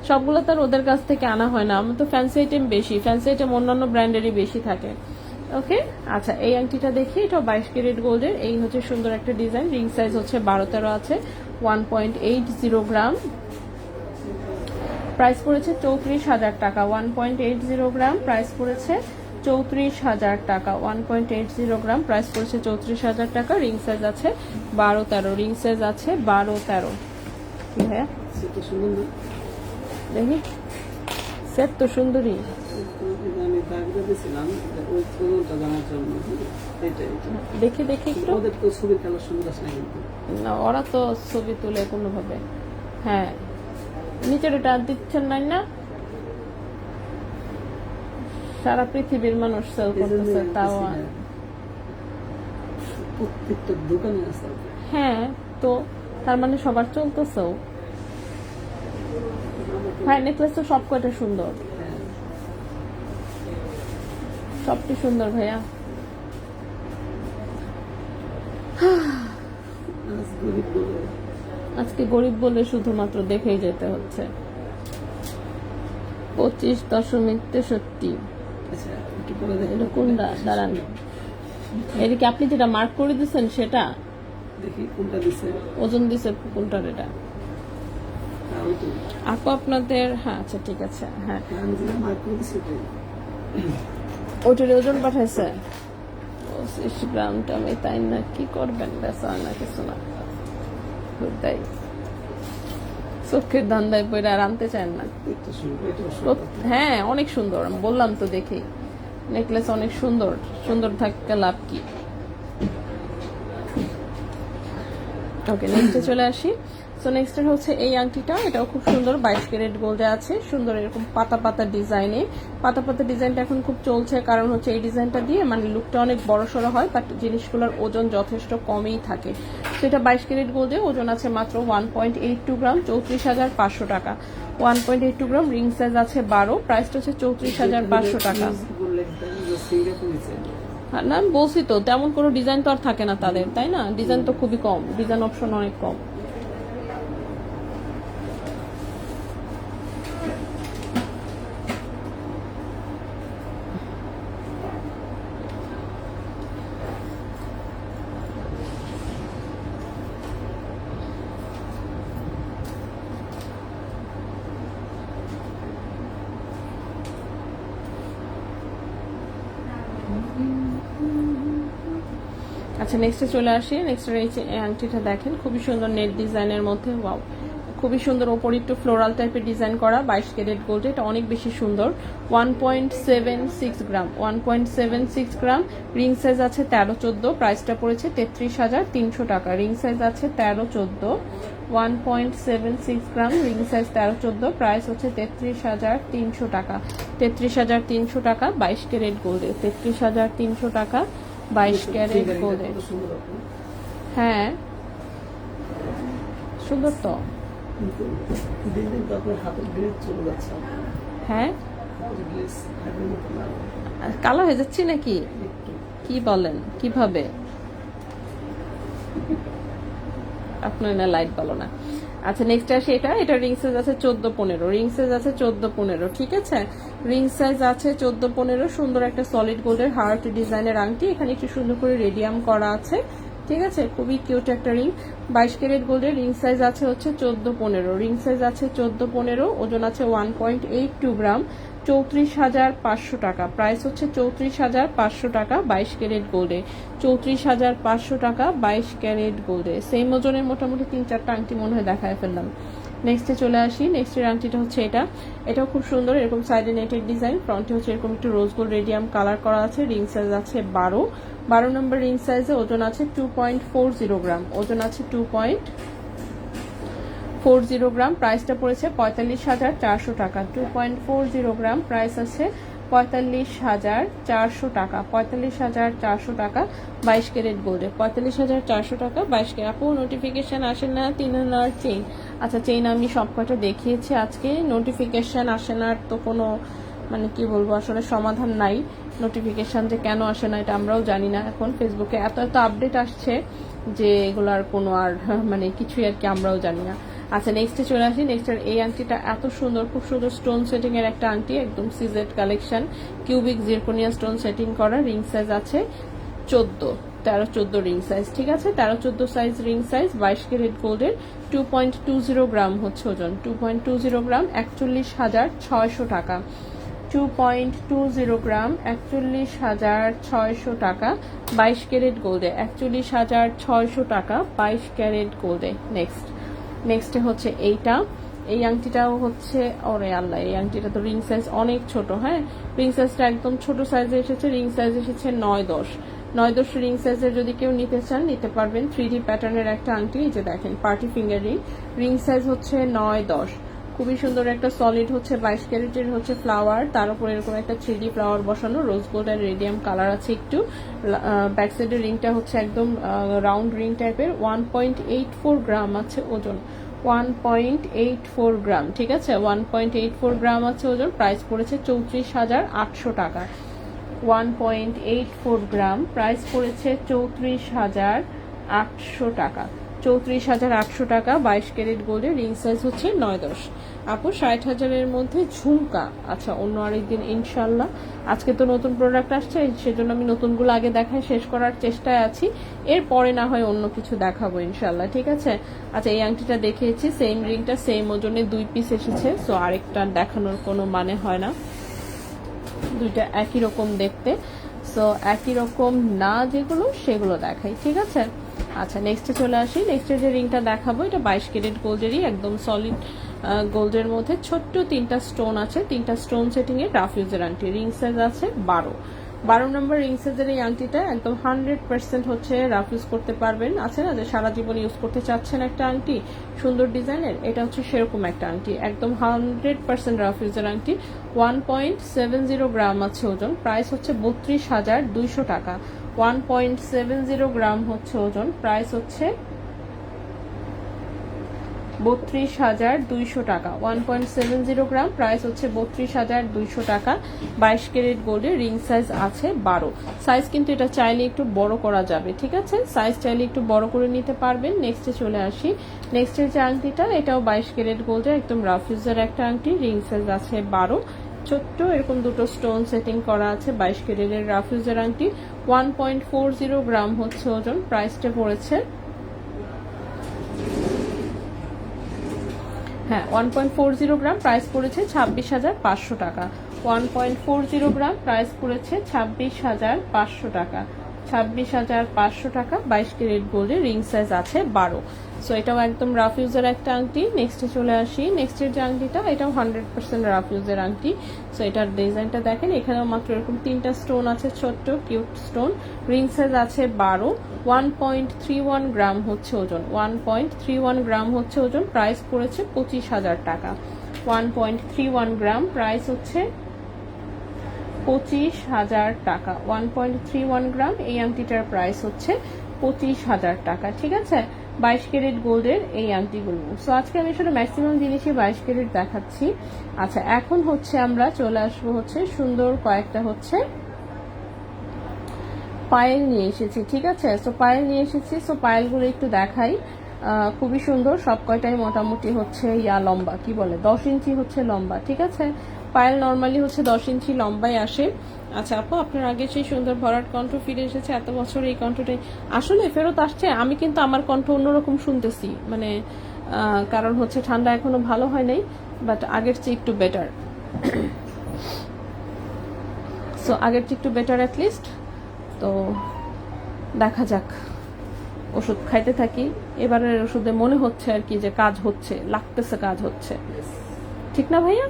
Speaker 1: সবগুলো তো আর ওদের কাছ থেকে আনা হয় না। আমার তো ফ্যান্সি আইটেম বেশি, ফ্যান্সি আইটেম অন্যান্য ব্র্যান্ডেরই বেশি থাকে। ওকে, আচ্ছা, এই আংটিটা দেখি, এটা 22 ক্যারেট গোল্ডের। এই হচ্ছে সুন্দর একটা ডিজাইন। রিং সাইজ হচ্ছে 12-13 আছে। 1.80 গ্রাম, প্রাইস পড়েছে 34,000 টাকা। 1.80 গ্রাম, প্রাইস পড়েছে 34,000 টাকা। 1.80 গ্রাম, প্রাইস পড়েছে 34,000 টাকা। রিং সাইজ আছে 12-13, রিং সাইজ আছে 12-13। কি ভাইয়া
Speaker 2: সেটা সুন্দর,
Speaker 1: দেখি সেট তো সুন্দরী।
Speaker 2: আমি দাগটা দিয়েছিলাম ওই ওজনটা জানার জন্য।
Speaker 1: দেখি একটু।
Speaker 2: ওদের তো ছবির কালার সুন্দর আছে না, কিন্তু
Speaker 1: না, ওরা তো ছবি তুলে কোনোভাবে। হ্যাঁ, নিচের এটা দিচ্ছেন না, সারা পৃথিবীর মানুষ সেল করতেছে, তাও
Speaker 2: প্রত্যেকটা দোকানে আছে।
Speaker 1: হ্যাঁ, তো তার মানে সবার চলতেছেও। ভাই নেকলেস তো সব কয়টা সুন্দর, সবটি সুন্দর ভাইয়া। আজকে গরিব বলে শুধুমাত্র দেখেই যেতে হচ্ছে। 25.63।
Speaker 2: আচ্ছা, একটু করে দেখেন
Speaker 1: এটা কোনটা? দাঁড়ান, এদিকে আপনি যেটা মার্ক করে দিচ্ছেন সেটা
Speaker 2: দেখি কোনটা দিছে,
Speaker 1: ওজন দিছে কোনটার? এটা আপু আপনাদের, হ্যাঁ আচ্ছা ঠিক আছে, হ্যাঁ
Speaker 2: আমি যেটা মার্ক করে দিছি
Speaker 1: ওটার ওজন পাঠাইছে 25 গ্রামটা। আমি তাই না, কি করবেন? বেচা না কিছু না, তাই চোখের ধান্দায় পড়ে আর আনতে চান না।
Speaker 2: এটা সুন্দর, এটা সুন্দর।
Speaker 1: হ্যাঁ অনেক সুন্দর, আমি বললাম তো দেখি নেকলেস অনেক সুন্দর, সুন্দর থাকতে লাভ কি। ওকে, নেক্সটে চলে আসি। সো নেক্সট হচ্ছে এই আংটিটা, এটাও খুব সুন্দর 22 ক্যারেট গোল্ডে আছে, সুন্দর এরকম পাতা পাতা ডিজাইনে। পাতা পাতা ডিজাইনটা এখন খুব চলছে, কারণ হচ্ছে এই ডিজাইনটা দিয়ে মানে লুকটা অনেক বড় সড়ো হয়, বাট জিনিসগুলোর ওজন যথেষ্ট কমই থাকে। তো এটা 22 ক্যারেট গোল্ডে, ওজন আছে মাত্র 1.82 গ্রাম, 34,500 টাকা। 1.82 গ্রাম, রিং সাইজ আছে 12, প্রাইসটা হচ্ছে 34,500 টাকা। না আমি বলছি তো, তেমন কোনো ডিজাইন তো আর থাকে না তাদের, তাই না? ডিজাইন তো খুবই কম, ডিজাইন অপশন অনেক কম। আচ্ছা নেক্সটে চলে আসি। নেক্সটের এই আংটিটা দেখেন, খুবই সুন্দর নেট ডিজাইনের মধ্যে, ওয়াও, খুবই সুন্দর। ওপরে একটু ফ্লোরাল টাইপের ডিজাইন করা, 22 ক্যারেট গোল্ড, এটা অনেক বেশি সুন্দর। 1.76 গ্রাম, 1.76 গ্রাম, রিং সাইজ আছে 13-14, প্রাইসটা পড়েছে 33,300 টাকা। রিং সাইজ আছে 13-14, 1.76 গ্রাম, রিং সাইজ 13-14, প্রাইস হচ্ছে 33,300 টাকা। 33,300 টাকা 22 ক্যারেট গোল্ডে, 33,300 টাকা 22 ক্যারেট গোল্ডে। হ্যাঁ সুন্দর তো। হ্যাঁ কালো হয়ে যাচ্ছি নাকি? কি বলেন, কিভাবে? আপনার না লাইট ভালো না। আচ্ছা নেক্সট আসে এটা রিং সাইজ আছে 14-15, রিং সাইজ আছে 14-15, ঠিক আছে? রিং সাইজ আছে 14-15, সুন্দর একটা সলিড গোল্ডের হার্ট ডিজাইনের আংটি, এখানে একটু সুন্দর করে রেডিয়াম করা আছে, ঠিক আছে? খুবই কিউট একটা রিং। 22 ক্যারেট গোল্ডের, রিং সাইজ আছে হচ্ছে 14-15, রিং সাইজ আছে 14-15, ওজন আছে 1.82 গ্রাম, 34,500 টাকা। প্রাইস হচ্ছে 34,500 টাকা 22 ক্যারেট গোল্ডে, 34,500 টাকা 22 ক্যারেট গোল্ডে। সেম ওজনের মোটামুটি 3-4টা আংটি মনে হয় দেখায় ফেললাম। নেক্সটে চলে আসি। নেক্সটের আংটিটা হচ্ছে এটাও খুব সুন্দর, এরকম সাইডে নেটের ডিজাইন, ফ্রন্টে হচ্ছে এরকম একটু রোজ গোল্ড রেডিয়াম কালার করা আছে। রিং সাইজ আছে 12 নম্বর রিং সাইজে, ওজন আছে 2.40 গ্রাম, ওজন আছে 2.40 গ্রাম, প্রাইসটা পড়েছে 45,400 টাকা। 2.40 গ্রাম, প্রাইস আছে 45,400 টাকা। 45,400 টাকা 22 ক্যারেট গোল্ডে, 45,400 টাকা 22 ক্যারেট। আপু নোটিফিকেশন আসে না 3 আনার চেইন? আচ্ছা চেইন আমি সবকটা দেখিয়েছি আজকে, নোটিফিকেশন আসে না তো কোনো মানে কি বলবো আসলে সমাধান নাই। নোটিফিকেশন যে কেন আসে না এটা আমরাও জানি না। এখন ফেসবুকে এত আপডেট আসছে যে এগুলার কোনো আর মানে কিছুই আর কি আমরাও জানি না। আচ্ছা নেক্সটে চলে আসি। নেক্সটের এই আংটিটা এত সুন্দর, খুব সুন্দর স্টোন সেটিং এর একটা আংটি, একদম CZ collection, cubic zirconia stone setting করা। রিং সাইজ আছে 13-14 রিং সাইজ, ঠিক আছে? 13-14 সাইজ রিং সাইজ, 22 ক্যারেট গোল্ডের, 2.20 গ্রাম হচ্ছে ওজন, 2.20 গ্রাম, 41,600 টাকা। 2.20 গ্রাম, 41,600 টাকা 22 ক্যারেট গোল্ডে, 41,600 টাকা 22 ক্যারেট গোল্ডে। নেক্সটে হচ্ছে এই আংটিটাও হচ্ছে, ওরে আল্লাহ, এই আংটিটা তো রিং সাইজ অনেক ছোট। হ্যাঁ রিং সাইজটা একদম ছোট সাইজে এসেছে, রিং সাইজ এসেছে 9-10 রিং সাইজের, যদি কেউ নিতে চান নিতে পারবেন। 3D প্যাটার্নের একটা আংটি, এই যে দেখেন পার্টি ফিঙ্গার রিং সাইজ হচ্ছে 9-10, খুবই সুন্দর একটা সলিড হচ্ছে 22 ক্যারেটের হচ্ছে ফ্লাওয়ার, তার উপর এরকম একটা 3D ফ্লাওয়ার বসানো, রোজ গোল্ড আর রেডিয়াম কালার আছে একটু। ব্যাক সাইডের রিংটা হচ্ছে একদম রাউন্ড রিং টাইপের। 1.84 গ্রাম আছে ওজন, 1.84 গ্রাম, ঠিক আছে? 1.84 গ্রাম আছে ওজন, প্রাইস পড়েছে 34,800 টাকা। 1.84 গ্রাম, প্রাইস পড়েছে 34,800 টাকা। 34,800 টাকা 22 ক্যারেট গোল্ডের, রিং সাইজ হচ্ছে 9-10। আপু 60,000-এর মধ্যে ঝুমকা, আচ্ছা অন্য আরেকদিন ইনশাল্লাহ। আজকে তো নতুন প্রোডাক্ট আসছে, সেজন্য আমি নতুনগুলো আগে দেখাই, শেষ করার চেষ্টায় আছি, এরপরে না হয় অন্য কিছু দেখাবো ইনশাল্লাহ, ঠিক আছে? আচ্ছা এই আংটিটা দেখিয়েছি, সেম রিংটা সেম ওজনে 2 পিস এসেছে, সো আরেকটা দেখানোর কোনো মানে হয় না, দুইটা একই রকম দেখতে, সো একই রকম না যেগুলো সেগুলো দেখাই, ঠিক আছে? আচ্ছা নেক্সটে চলে আসি। নেক্সটের যে রিংটা দেখাবো এটা 22 ক্যারেট গোল্ডেরই, একদম সলিড গোল্ডের মধ্যে ছোট্ট 3টা স্টোন আছে, 3টা স্টোন সেটিং এর রাফ ইউজের আংটি। রিং সাইজ আছে 12 নম্বর রিং সাইজের এই আংটিটা একদম 100% হচ্ছে রাফ ইউজ করতে পারবেন। আছে না যে সারা জীবন ইউজ করতে চাচ্ছেন একটা আংটি সুন্দর ডিজাইনের, এটা হচ্ছে সেরকম একটা আংটি, একদম 100% রাফ ইউজের আংটি। 1.70 গ্রাম আছে ওজন, প্রাইস হচ্ছে 32,200 টাকা। 1.70 গ্রাম হচ্ছে ওজন, প্রাইস হচ্ছে 32,200 টাকা। 1.70 গ্রাম, প্রাইস হচ্ছে 32,200 টাকা। 22 ক্যারেট গোল্ডের, রিং সাইজ আছে 12। সাইজ কিন্তু এটা চাইলে একটু বড় করা যাবে, ঠিক আছে, সাইজ চাইলে একটু বড় করে নিতে পারবেন। নেক্সটে চলে আসি। নেক্সটের যে আংটিটা, এটাও 22 ক্যারেট গোল্ডের একদম রাফ ইউজের একটা আংটি, রিং সাইজ আছে 12। ছোট্ট এরকম দুটো স্টোন সেটিং করা আছে, 22 ক্যারেটের রাফ ইউজের আংটি। 1.40 গ্রাম হচ্ছে ওজন, প্রাইসটা পড়েছে, হ্যাঁ 1.40 গ্রাম, প্রাইস পড়েছে 26,500 টাকা। 1.40 গ্রাম, প্রাইস পড়েছে 26,500 টাকা। 26,500 টাকা। 22 ক্যারেট গোল্ডের, রিং সাইজ আছে 12। সো এটাও একদম রাফ ইউজের একটা আংটি। নেক্সটে চলে আসি। নেক্সটের যে আংটিটা, এটাও 100% রাফ ইউজের আংটি। সো এটার ডিজাইনটা দেখেন, এখানেও মাত্র এরকম 3টা স্টোন আছে, ছোট্ট কিউট স্টোন। রিং সাইজ আছে 12। 1.31 গ্রাম হচ্ছে ওজন, 1.31 গ্রাম হচ্ছে ওজন, প্রাইস পড়েছে 25,000 টাকা। 1.31 গ্রাম, প্রাইস হচ্ছে 25,000 টাকা। 1.31 গ্রাম, এই আংটিটার প্রাইস হচ্ছে 25,000 টাকা, ঠিক আছে। 22 ক্যারেট গোল্ডের এই আংটিগুলো। সো আজকে আমি আসলে ম্যাক্সিমাম জিনিসই 22 ক্যারেট দেখাচ্ছি। আচ্ছা, এখন হচ্ছে আমরা চলে আসবো হচ্ছে সুন্দর কয়েকটা হচ্ছে পায়েল নিয়ে এসেছি, ঠিক আছে। সো পায়েল নিয়ে এসেছি, সো পায়েলগুলো একটু দেখাই। খুবই সুন্দর, সব কয়টাই মোটামুটি হচ্ছে লম্বা, কি বলে 10 ইঞ্চি হচ্ছে লম্বা, ঠিক আছে। পায়েল নর্মালি হচ্ছে 10 ইঞ্চি লম্বাই আসে। আচ্ছা আপু, আপনার আগে সেই সুন্দর ভরাট কণ্ঠ ফিরে এসেছে, এত বছর এই কণ্ঠটাই আসলে ফেরত আসছে। আমি কিন্তু আমার কণ্ঠ অন্যরকম শুনতেছি, মানে কারণ হচ্ছে ঠান্ডা এখনো ভালো হয় নাই, বাট আগের চেয়ে একটু বেটার। সো আগের চেয়ে একটু বেটার অ্যাটলিস্ট। তো দেখা যাক, ওষুধ খাইতে থাকি। এবারের ওষুধে মনে হচ্ছে আর কি যে কাজ হচ্ছে, লাগতেছে কাজ হচ্ছে, ঠিক না ভাইয়া?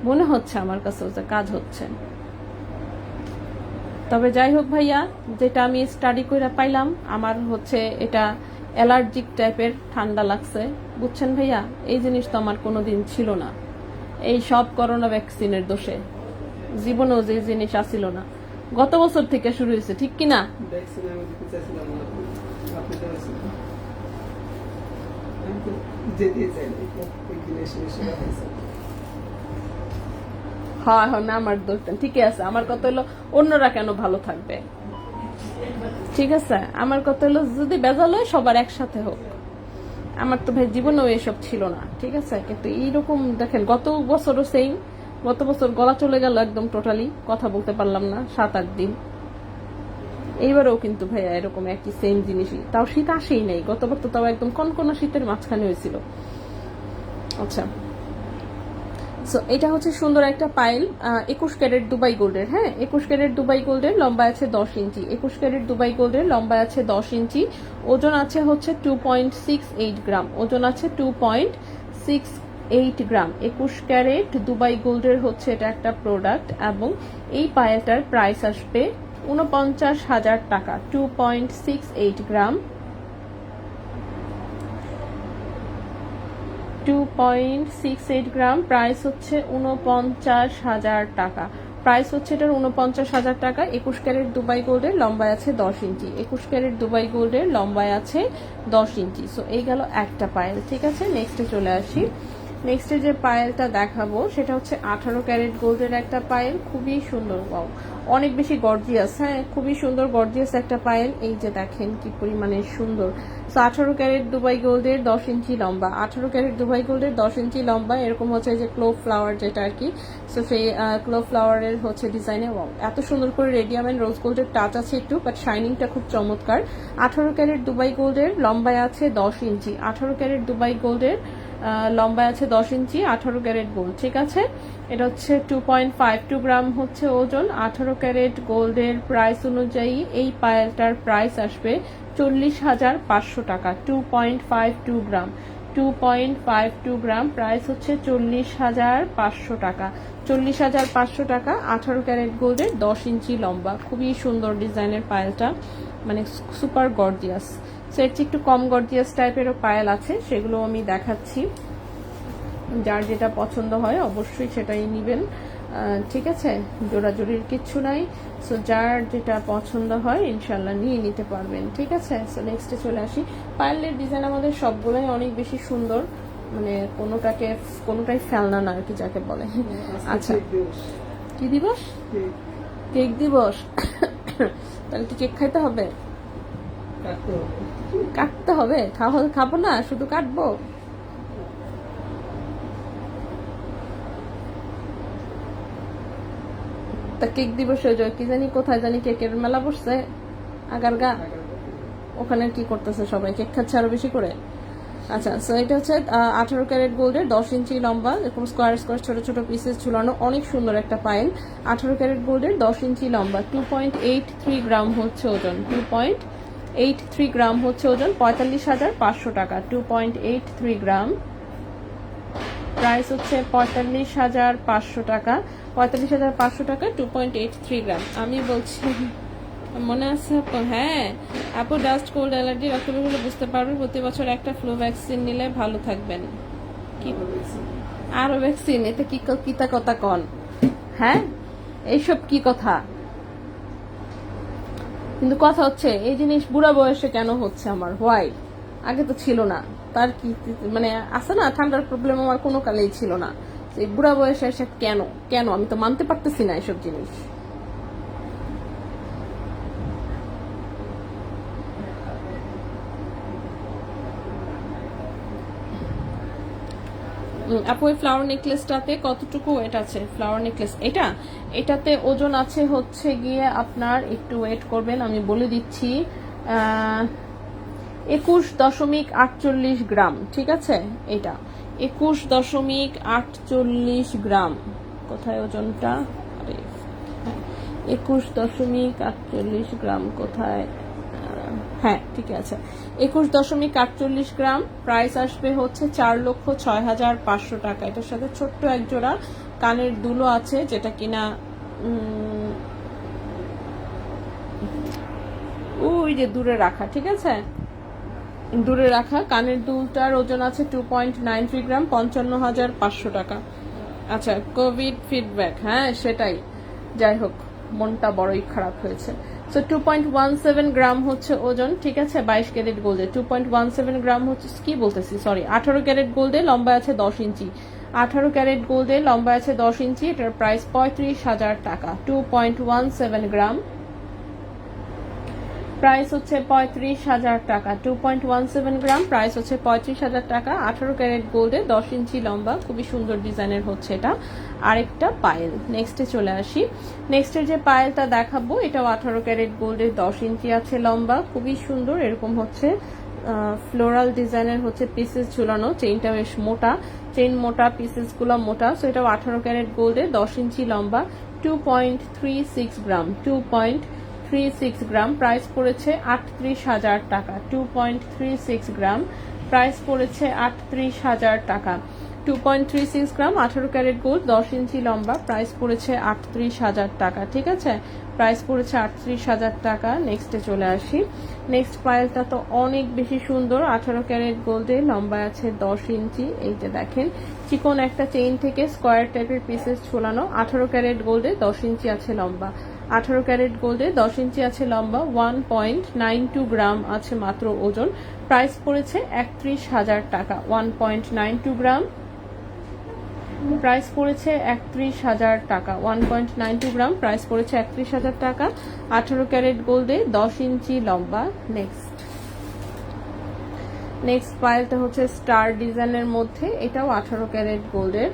Speaker 1: মনে হচ্ছে আমার কাছে যে কাজ হচ্ছে। তবে যাই হোক ভাইয়া, যেটা আমি স্টাডি করে পাইলাম, আমার হচ্ছে এটা অ্যালার্জিক টাইপের ঠান্ডা লাগছে, বুঝছেন ভাইয়া। এই জিনিস তো আমার কোনোদিন ছিল না, এই সব করোনা ভ্যাকসিনের দোষে। জীবনেও যে জিনিস আসিল না, গত বছর থেকে শুরু হয়েছে, ঠিক কিনা? হ্যাঁ হ্যাঁ, না আমার দোষ না, ঠিকই আছে। আমার কথা হলো অন্যরা কেন ভালো থাকবে, ঠিক আছে। আমার কথা হলো যদি বেজাল হয় সবার একসাথে হোক। আমার তো ভাই জীবনেও এসব ছিল না, ঠিক আছে। কিন্তু এইরকম দেখেন, গত বছরও সেম। গত বছর গলা চলে গেল একদম টোটালি, কথা বলতে পারলাম না 7-8 দিন। এইবারেও কিন্তু ভাইয়া এরকম একই সেম জিনিসই, তাও শীত আসেই নাই। গতবার তো তাও একদম কনকনা শীতের মাঝখানে হয়েছিল। আচ্ছা, সো এটা হচ্ছে সুন্দর একটা পাইল, 21 ক্যারেট দুবাই গোল্ডের। হ্যাঁ, 21 ক্যারেট দুবাই গোল্ডের, লম্বা আছে 10 ইঞ্চি। 21 ক্যারেট দুবাই গোল্ডের, লম্বা আছে 10 ইঞ্চি। ওজন আছে হচ্ছে 2.68 গ্রাম। ওজন আছে 2.68 গ্রাম। 21 ক্যারেট দুবাই গোল্ডের হচ্ছে এটা একটা প্রোডাক্ট, এবং এই পায়েলটার প্রাইস আসবে 49,000 টাকা। 2.68 গ্রাম, 2.68 গ্রাম, প্রাইস হচ্ছে 49,000 টাকা। প্রাইস হচ্ছে এটার 49,000 টাকা। 21 ক্যারেট দুবাই গোল্ডের, লম্বায় আছে 10 ইঞ্চি। 21 ক্যারেট দুবাই গোল্ডের, লম্বায় আছে 10 ইঞ্চি। সো এই গেল একটা পায়েল, ঠিক আছে। নেক্সটে চলে আসি। নেক্সটে যে পায়েলটা দেখাবো সেটা হচ্ছে 18 ক্যারেট গোল্ডের একটা পায়েল, খুবই সুন্দর, ওয়াও, অনেক বেশি গর্জিয়াস। হ্যাঁ, খুবই সুন্দর গর্জিয়াস একটা পায়েল। এই যে দেখেন কি পরিমাণে সুন্দর। সো 18 ক্যারেট দুবাই গোল্ডের, 10 ইঞ্চি লম্বা। 18 ক্যারেট দুবাই গোল্ডের, 10 ইঞ্চি লম্বা। এরকম হচ্ছে যে ক্লোভ ফ্লাওয়ার যেটা আর কি, সো সেই ক্লোভ ফ্লাওয়ারের হচ্ছে ডিজাইনে, ওয়াও, এত সুন্দর করে রেডিয়াম এন্ড রোজ গোল্ডের টাচ আছে একটু, বাট শাইনিংটা খুব চমৎকার। 18 ক্যারেট দুবাই গোল্ডের, লম্বায় আছে 10 ইঞ্চি। 18 ক্যারেট দুবাই গোল্ডের, লম্বায় আছে 10 ইঞ্চি। 18 ক্যারেট গোল্ড, ঠিক আছে। এটা হচ্ছে 2.52 গ্রাম হচ্ছে ওজন। 18 ক্যারেট গোল্ডের প্রাইস অনুযায়ী এই পায়েলটার প্রাইস আসবে 40,500 টাকা। 2.52 গ্রাম, 2.52 গ্রাম, প্রাইস হচ্ছে 40,500 টাকা। 40,500 টাকা, 18 ক্যারেট গোল্ডের 10 ইঞ্চি লম্বা, খুবই সুন্দর ডিজাইনের পায়েলটা, মানে সুপার গর্জিয়াস। সো এর চেয়ে একটু কম গর্জিয়াস টাইপেরও পায়েল আছে, সেগুলো আমি দেখাচ্ছি। যার যেটা পছন্দ হয় অবশ্যই সেটাই নেবেন, ঠিক আছে, জোড়াজোড়ির কিচ্ছু নাই। সো যার যেটা পছন্দ হয় ইনশাল্লাহ নিয়ে নিতে পারবেন, ঠিক আছে। সো নেক্সটে চলে আসি। পায়েলের ডিজাইন আমাদের সবগুলোই অনেক বেশি সুন্দর, মানে কোনোটাই ফেলনা না আর কি, যাকে বলে। আচ্ছা, কি দিবস? কেক দিবস। তাহলে কি কেক খাইতে হবে? কাটতে হবে? খাবো না, শুধু কাটবো? তা কেক দিবসে কি জানি কোথায় জানি কেকের মেলা বসছে আগারগা, ওখানে কি করতেছে সবাই, কেক খাচ্ছে আরো বেশি করে। আচ্ছা, সো এটা হচ্ছে 18 ক্যারেট গোল্ডের 10 ইঞ্চি লম্বা, এরকম স্কোয়ার স্কোয়ার ছোট ছোট পিসেস ঝুলানো, অনেক সুন্দর একটা পায়েল। 18 ক্যারেট গোল্ডের 10 ইঞ্চি লম্বা, 2.83 গ্রাম হচ্ছে ওজন, 2.83 গ্রাম হচ্ছে ওজন, 45,500 টাকা। 2.83 গ্রাম, প্রাইস হচ্ছে 45,500 টাকা। 45,500 টাকা, 2.83 গ্রাম। আমি বলছি, মনে আছে আপু? হ্যাঁ আপু, ডাস্ট কোল্ড অ্যালার্জি রক্তবাহী হলে বুঝতে পারবেন, প্রতি বছর একটা ফ্লু ভ্যাকসিন নিলে ভালো থাকবেন। কি আরো ভ্যাকসিন? এতে কি কিতা কথা কন? হ্যাঁ, এইসব কি কথা? কিন্তু কথা হচ্ছে এই জিনিস বুড়া বয়সে কেন হচ্ছে আমার, হোয়াই? আগে তো ছিল না। তার কি মানে আছে না, ঠান্ডার প্রবলেম আমার কোনো কালেই ছিল না, এই বুড়া বয়সে এসে কেন কেন আমি তো মানতে পারতেছি না এসব জিনিস। আপু এই ফ্লাওয়ার নেকলেসটাতে কতটুকু ওয়েট আছে? ফ্লাওয়ার নেকলেস এটাতে ওজন আছে হচ্ছে গিয়ে আপনার, একটু ওয়েট করবেন আমি বলে দিচ্ছি, 21.48 গ্রাম, ঠিক আছে। এটা 21.48 গ্রাম। কোথায় ওজনটা? 21.48 গ্রাম কোথায়? হ্যাঁ ঠিক আছে, 21.48 গ্রাম। প্রাইস আসবে হচ্ছে 4,06,500 টাকা। এটার সাথে ছোট্ট এক জোড়া কানের দুলো আছে, যেটা কিনা ওই যে দূরে রাখা, ঠিক আছে, দূরে রাখা কানের দুলটার ওজন আছে 2.93 গ্রাম, 55,500 টাকা। আচ্ছা, কোভিড ফিডব্যাক, হ্যাঁ সেটাই, যাই হোক মনটা বড়ই খারাপ হয়েছে। সো 2.17 গ্রাম হচ্ছে ওজন, ঠিক আছে। 22 ক্যারেট গোল্ডে 2.17 গ্রাম হচ্ছে, কি বলতেছি সরি, 18 ক্যারেট গোল্ডে লম্বা আছে 10 ইঞ্চি, 18 ক্যারেট গোল্ডে লম্বা আছে 10 ইঞ্চি। এটার প্রাইস 35,000 টাকা। 2.17 গ্রাম, প্রাইস হচ্ছে 35,000 টাকা। 2.17 গ্রাম, প্রাইস হচ্ছে 35,000 টাকা। 18 ক্যারেট গোল্ডে 10 ইঞ্চি লম্বা, খুবই সুন্দর ডিজাইনের হচ্ছে এটা। আরেকটা পায়েল, নেক্সটে চলে আসি। নেক্সটের যে পায়েলটা দেখাবো এটাও 18 ক্যারেট গোল্ডে 10 ইঞ্চি আছে লম্বা, খুবই সুন্দর, এরকম হচ্ছে ফ্লোরাল ডিজাইনের হচ্ছে পিসেস ঝুলানো, চেইনটা বেশ মোটা, চেইন মোটা, পিসেস গুলো মোটা। সো এটা 18 ক্যারেট গোল্ডে 10 ইঞ্চি লম্বা, 2.36 গ্রাম, 2.36 গ্রাম, প্রাইস পড়েছে 38,000 টাকা। 2.36 গ্রাম, প্রাইস পড়েছে 38,000 টাকা। 2.36 গ্রাম, 18 ক্যারেট গোল্ড, 10 ইঞ্চি লম্বা, প্রাইস পড়েছে 38,000 টাকা, ঠিক আছে, প্রাইস পড়েছে 38,000 টাকা। নেক্সটে চলে আসি। নেক্সট পায়েলটা তো অনেক বেশি সুন্দর, 18 ক্যারেট গোল্ডে লম্বা আছে 10 ইঞ্চি। এই যে দেখেন, চিকন একটা চেইন থেকে স্কোয়ার টাইপের পিসেস ঝোলানো, 18 ক্যারেট গোল্ডে 10 ইঞ্চি আছে লম্বা, 18 ক্যারেট গোল্ডে 10 ইঞ্চি আছে লম্বা, 1.92 গ্রাম আছে মাত্র ওজন, প্রাইস পড়েছে 31,000 টাকা। 1.92 গ্রাম, প্রাইস পড়েছে 31,000 টাকা। 1.92 গ্রাম, প্রাইস পড়েছে 31,000 টাকা। 18 ক্যারেট গোল্ডে 10 ইঞ্চি লম্বা। নেক্সট পায়েলটা হচ্ছে স্টার ডিজাইনের মধ্যে, এটাও 18 ক্যারেট গোল্ডের।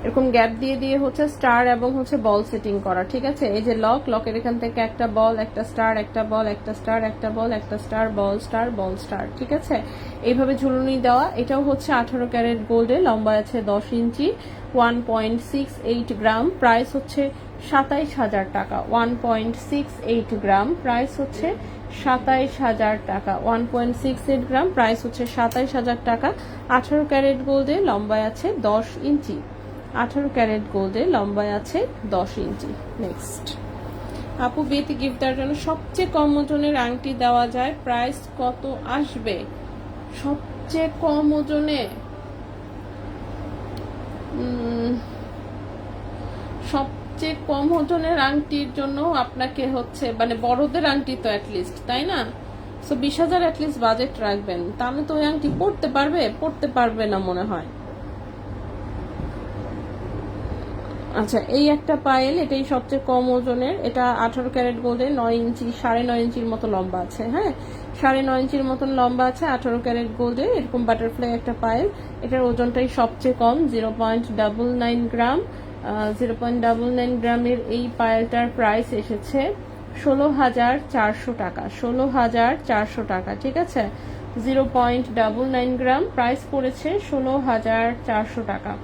Speaker 1: এরকম গ্যাপ দিয়ে দিয়ে হচ্ছে স্টার এবং হচ্ছে বল সেটিং করা, ঠিক আছে। এই যে লকের এখান থেকে একটা বল, একটা স্টার, একটা বল, একটা স্টার, একটা বল, একটা স্টার, বল স্টার, বল স্টার, ঠিক আছে। এইভাবে ঝুলুনি দেওয়া। এটাও হচ্ছে 18 ক্যারেট গোল্ডে, লম্বা আছে 10 ইঞ্চি, 1.68 গ্রাম, প্রাইস হচ্ছে 27,000 টাকা। 1.68 গ্রাম, প্রাইস হচ্ছে 27,000 টাকা। 1.68 গ্রাম, প্রাইস হচ্ছে 27,000 টাকা। 18 ক্যারেট গোল্ডে, লম্বায় আছে 10 ইঞ্চি। 18 ক্যারেট গোল্ডে, লম্বায় আছে 10 ইঞ্চি। নেক্সট, আপু বিয়েতে গিফট দেওয়ার জন্য সবচেয়ে কম ওজনের আংটি দেওয়া যায়, প্রাইস কত আসবে? সবচেয়ে কম ওজনে সবচেয়ে কম ওজনের আংটির জন্য আপনাকে হচ্ছে মানে বড়দের আংটি তো অ্যাটলিস্ট, তাই না? সো 20,000 অ্যাটলিস্ট বাজেট রাখবেন, তাহলে তো ওই আংটি পড়তে পারবে না মনে হয়। আচ্ছা, এই একটা পায়েল, এটাই সবচেয়ে কম ওজনের। এটা 18 ক্যারেট গোল্ডে, 9 ইঞ্চি, 9.5 ইঞ্চির মতো লম্বা আছে। হ্যাঁ, 9.5 ইঞ্চির মতন লম্বা আছে, 18 ক্যারেট গোল্ডে। এরকম বাটারফ্লাই একটা পায়েল, এটার ওজনটাই সবচেয়ে কম, 0.99 গ্রাম। 0.99 গ্রামের এই পায়েলটার প্রাইস এসেছে 16,400 টাকা। 16,400 টাকা, ঠিক আছে। 0.99 গ্রাম, প্রাইস পড়েছে 16,400 টাকা।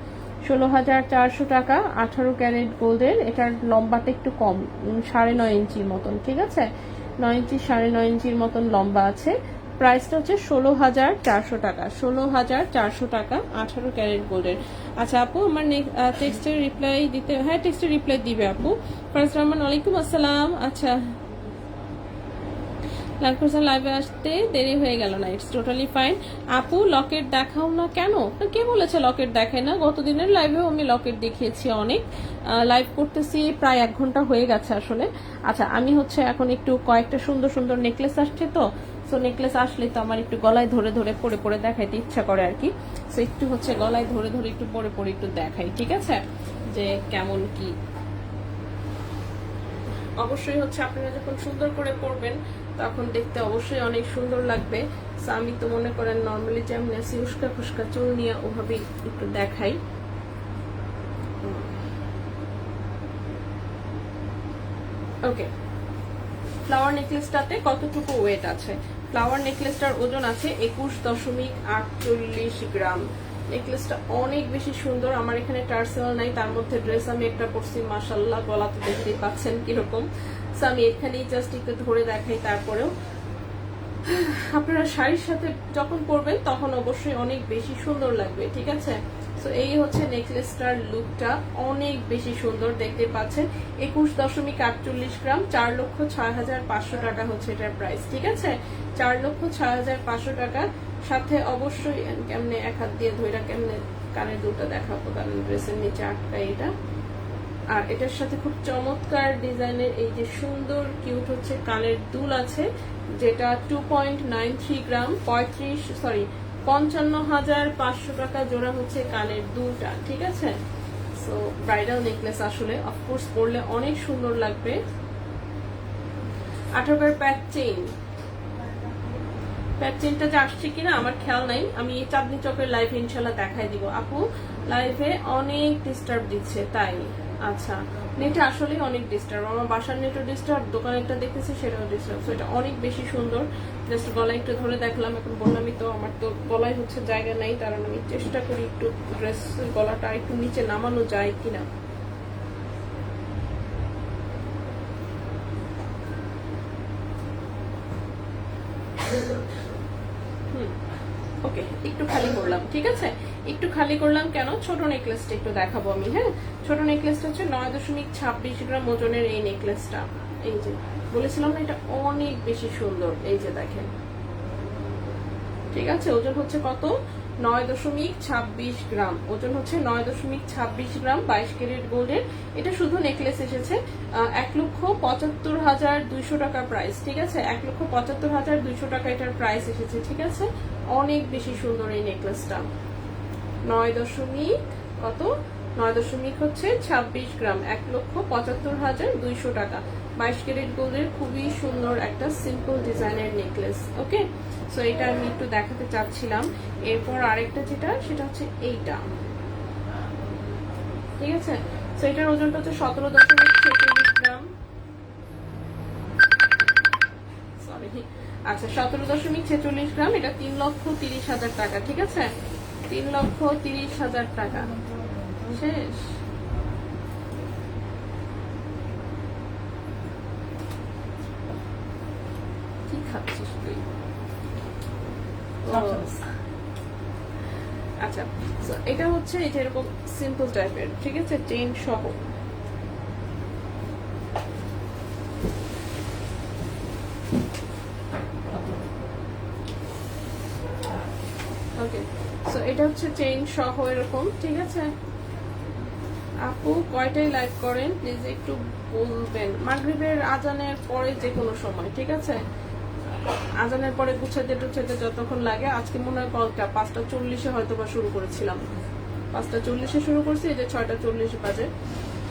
Speaker 1: 16,400 টাকা, 18 ক্যারেট গোল্ডের। এটার লম্বাটা একটু কম, 9.5 ইঞ্চির মতন, ঠিক আছে। 9 ইঞ্চি, 9.5 ইঞ্চির মতন লম্বা আছে। প্রাইসটা হচ্ছে 16,400 টাকা। 16,400 টাকা, 18 ক্যারেট গোল্ডের। আচ্ছা আপু, আমার টেক্সটের রিপ্লাই দিতে, হ্যাঁ টেক্সটের রিপ্লাই দিবে আপু। ফারহাস রহমান, ওয়ালাইকুম আসসালাম। আচ্ছা, লাইভে আসতে দেরি হয়ে গেল না, ইটস টোটালি ফাইন। আপু লকেট দেখাও না কেন? কে বলেছে লকেট দেখায় না? গতদিনের লাইভেও আমি লকেট দেখিয়েছি অনেক। লাইভ করতেছি প্রায় 1 ঘন্টা হয়ে গেছে আসলে। আচ্ছা, আমি হচ্ছে এখন একটু কয়েকটা সুন্দর সুন্দর নেকলেস আসছে তো, সো নেকলেস আসলে তো আমার একটু গলায় ধরে ধরে পরে পরে দেখাইতে ইচ্ছা করে আর কি। সো একটু হচ্ছে গলায় ধরে ধরে একটু পরে পরে একটু দেখাই, ঠিক আছে, যে কেমন কি। অবশ্যই হচ্ছে আপনারা যখন সুন্দর করে পরবেন তখন দেখতে অবশ্যই অনেক সুন্দর লাগবে। আমি তো মনে করেন নর্মালি যেমন আছি উস্কা ফুস্কা চুল নিয়ে ওভাবে একটু দেখাই। ওকে, ফ্লাওয়ার নেকলেসটাতে কতটুকু ওয়েট আছে? ফ্লাওয়ার নেকলেসটার ওজন আছে 21.48 গ্রাম। নেকলেসটা অনেক বেশি সুন্দর। আমার এখানে টার্সেল নাই, তার মধ্যে ড্রেস আমি একটা পরছি, মাশাআল্লাহ, গলা তো দেখতেই পাচ্ছেন কিরকম। সো আমি এখানেই জাস্ট একটু ধরে দেখাই। তারপরেও আপনারা শাড়ির সাথে যখন পরবেন তখন অবশ্যই অনেক বেশি সুন্দর লাগবে, ঠিক আছে। সো এই হচ্ছে নেকলেসটার লুকটা, অনেক বেশি সুন্দর দেখতে পাচ্ছেন। 21.48 গ্রাম, 4,06,500 টাকা হচ্ছে এটার প্রাইস, ঠিক আছে। 4,06,500 টাকা। সাথে অবশ্যই কেমনে এক হাত দিয়ে ধইরা কেমনে কানের দুলটা দেখাবো, কারণ ড্রেসের নিচে আটকায় এটা। আর এটার সাথে খুব চমৎকার ডিজাইনের এই যে সুন্দর কিউট হচ্ছে কানের দুল আছে, যেটা 2.93 গ্রাম, 55,500 টাকা জোড়া হচ্ছে কানের দুলটা, ঠিক আছে। সো ব্রাইডাল নেকলেস আসলে অফকোর্স পরলে অনেক সুন্দর লাগবে। 18 প্যাক চেইনটা যে আসছে কিনা আমার খেয়াল নাই, আমি চাঁদনি চকের লাইভে ইনশাল্লাহ দেখাই দিব। আপু লাইভে অনেক ডিস্টার্ব দিচ্ছে, তাই? আচ্ছা, নেটে আসলে অনেক ডিস্টার্ব, আমার বাসার নেটও ডিস্টার্ব, দোকানেরটা দেখতেছি সেটাও ডিস্টার্ব। সো এটা অনেক বেশি সুন্দর। জাস্ট গলায় একটু ধরে দেখলাম, এখন বললামই তো আমার তো গলায় হচ্ছে জায়গা নাই, কারণ আমি চেষ্টা করি একটু ড্রেস গলাটা একটু নিচে নামানো যায় কিনা। ওকে, একটু খালি করলাম, ঠিক আছে, একটু খালি করলাম। কেন? ছোট নেকলেসটা একটু দেখাবো আমি। হ্যাঁ, ছোট নেকলেসটা হচ্ছে 9.26 গ্রাম ওজনের এই নেকলেসটা। এই যে বলেছিলাম না, এটা অনেক বেশি সুন্দর। এই যে দেখেন, ঠিক আছে। ওজন হচ্ছে কত? 9.26 গ্রাম। ওজন হচ্ছে 9.26 গ্রাম, 22 ক্যারেট গোল্ডের। এটা শুধু নেকলেস এসেছে 1,75,200 টাকা প্রাইস, ঠিক আছে। 1,75,200 টাকা এটার প্রাইস এসেছে, ঠিক আছে। অনেক বেশি সুন্দর এই নেকলেসটা। 9.26 গ্রাম, 1,75,200 টাকা, 22 ক্যারেট গোল্ডের খুবই সুন্দর একটা সিম্পল ডিজাইনের নেকলেস। ওকে, সো এটা আমি একটু দেখাতে চাচ্ছিলাম। এরপর আরেকটা যেটা, সেটা হচ্ছে এইটা। ঠিক আছে। তো এটার ওজনটা হচ্ছে 17.46 গ্রাম। সরি, আচ্ছা 17.46 গ্রাম। এটা 3,30,000 টাকা। ঠিক আছে, 3,30,000 টাকা। শেষ। কি খাচ্ছিস তুই? আচ্ছা, এটা হচ্ছে এটা এরকম সিম্পল টাইপের, ঠিক আছে, চেইন সহ। ওকে, সো এটা হচ্ছে চেইন সহ এরকম, ঠিক আছে। আপু কয়টাই লাইভ করেন প্লিজ একটু বলবেন। মাগরিবের আজানের পরে যে কোনো সময়, ঠিক আছে। আজানের পরে গুছাতে টুছাতে যতক্ষণ লাগে। আজকে মনে হয় কলটা 5:40 হয়তো বা শুরু করেছিলাম, 5:40 শুরু করছি, এই যে 6:40 বাজে।